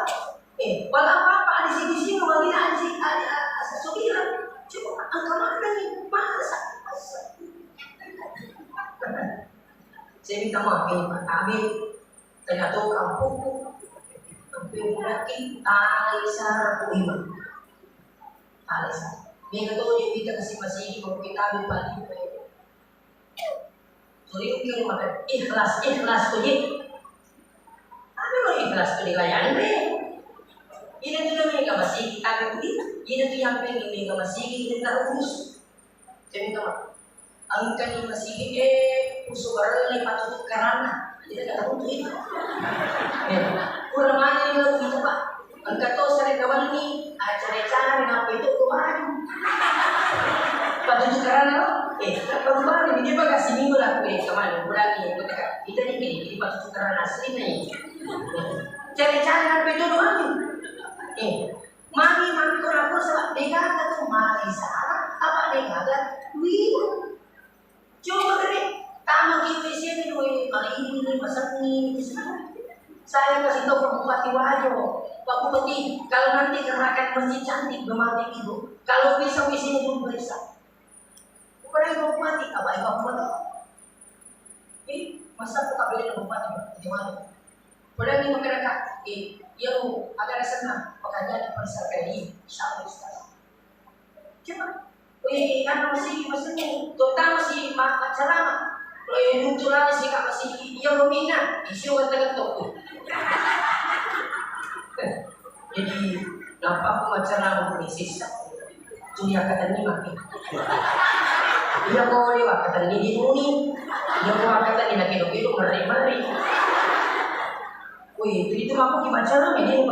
Wal apa di sini wal ghina di sini ada sesuatu. Coba angka mana ni? Masa. Saya minta maaf ini Pak Amir. Ternyata kampung hampir lagi alisar kuiman. Alisar. Dia kata dia kita kasih masih kalau kita ambil balik. Sorry mungkin makan ikhlas tu je. Apa lo ikhlas tu dilayani deh. Ini tu mereka masih kita ambil balik. Ini tu yang pengen mereka masih kita urus. Saya minta maaf. Angka ni masih usuara ni patut karana. Jadi tak tahu tu itu. Kurang mana ni lalu itu Pak. Angka tu sering kawan ni cara-cara apa itu tuan. Patut karana. Kawan ni dia bagai minggu lah kemana berani kita ni ini patut karana asli ni. Cara-cara apa itu tuan. Mami kurang sebab dia kata tu mari salah apa dia kata wih. Coba deh, tamu kita sini doi kali ini pasang ni. Saya kasih tahu Pak Bupati Wajo, Pak Bupati kalau nanti gerakan masjid cantik bermati itu, kalau bisa di sini pun bisa. Bukan Pak Bupati, apa Pak Bupati? Masa buka beli Pak Bupati gimana? Padahal ini masyarakat, yang agar senang pekerjaan di masyarakat ini, insyaallah Ustaz. Coba. Kan masih ni, terutama si ceramah. Muncul si kak masih yang dominan, isu kata tu. Jadi nampak aku ceramah ni sisa. Dunia kata ni mati. Dia kau lewat kata ni di dunia. Dia kau kata ni nak hidup mari. Wih, itu aku gimana ceramah ini?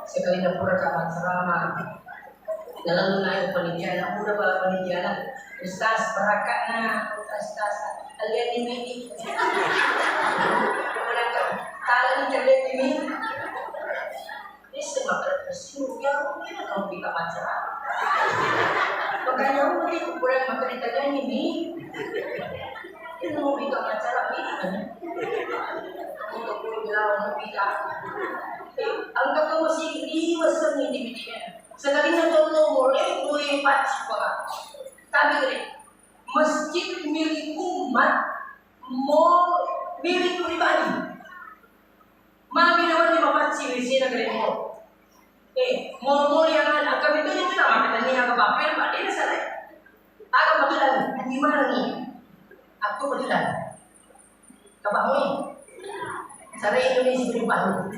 Sekali dapur rekaman ceramah. Dalam menaik penelitian, muda pada penelitian, Ustaz berakatnya, Ustaz kalian ini, kalian terlihat ini, ini semakin bersih, ya mungkin kamu bisa baca. Makanya mungkin kurang makan ditanya ini mau bisa baca ini kan? Untuk bilang kita. Ang kakao masih iwasan ni dibidikan. Sekali sa contoh mulai gue paci pa. Tapi gini, masjid milik umat, mall milik pribadi. Mami naman di papaci di sini gini mall. Mall yang ada kami itu nama kita ni yang kebapel, pak dia salah. Agak betulan, di mana nih? Aku betulan. Kamu ni, saya Indonesia berubah.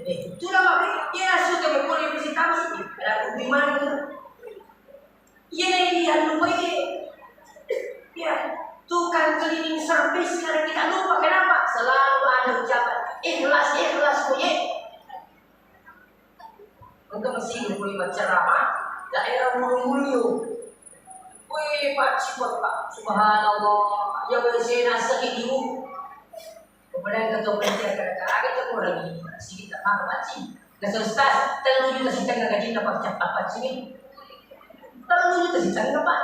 Itu nama dia suka berkulit visitasi. Ada di mana? Ini dia lupa ini. Ya, tukang cleaning service sekarang kita lupa kenapa? Selalu ada ucapan ikhlas punya. Untuk masih berkulit ceramah daerah Mulyo. Wih, Pak Subhanallah. Ya bersih nasi hidup. Kemudian ketua panitia agak temu lagi sih kita macam dan ustaz terlalu juga sih tengah gaji dapat cepat sini terlalu juga sih tengah dapat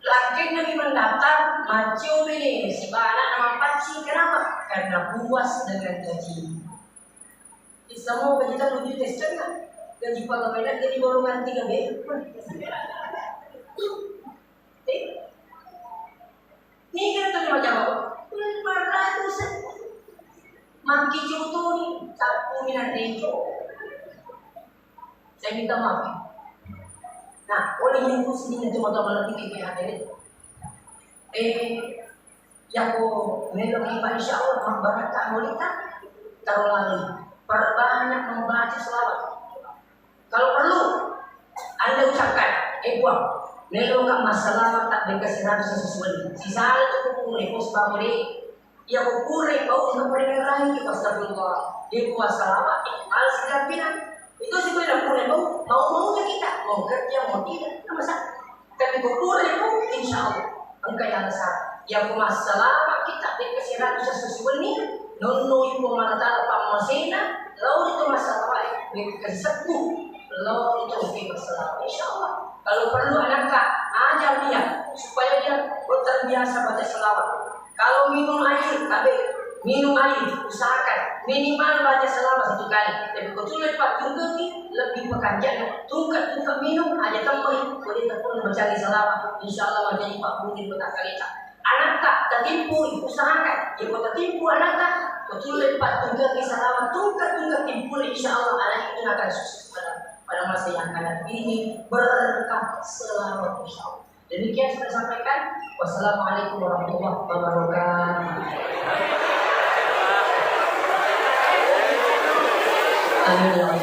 laki lagi mendaftar macam ini si anak nama paci kenapa karena puas dengan gaji di semua gaji terlalu juga setengah gaji pegawai gaji golongan 3B ini kita tuh macam apa 500 Maki contoh ni tak minat rejo. Saya minta maaf. Nah, oleh yang sendiri itu mata-mata tinggi hadirin. Yang melodi insya Allah membaca mulita terlalu perbanyak membaca selawat. Kalau perlu Anda ucapkan, buang. Melo ka masalah tak dikasih sesuatu. Sisa itu pun repos pamri. Ya kupure bau na perengerahin kita astagfirullah di puasa lama al sedang bilang itu sih gue pure bau mau kita mau kerja mau tidak sama saja tapi kupure bau insya Allah engkau yang besar yang masalah kita di kesehatan sesuatu ini nono ibu mana tahu pamasina lalu itu masalah di kesepuh lalu itu mungkin masalah insya Allah kalau perlu anak-anak ajar dia supaya dia terbiasa baca selawat. Kalau minum air, usahakan minimal baca selama 1 kali. Tapi kalau sulit Pak tunggu lebih pekerjaan. Tungkat minum aja tambahin. Boleh terpun mencari selama. Insya Allah menjadi 40 petak kali tak. Anak tak tertipu, usahakan. Jika tertipu anak tak, kalau sulit Pak tunggu selama. Tungkat tipu. Insya Allah anak itu akan sukses pada masa yang akan datang ini berkah selama insya Allah. Demikian saya sampaikan. Wassalamualaikum warahmatullahi wabarakatuh. Amin.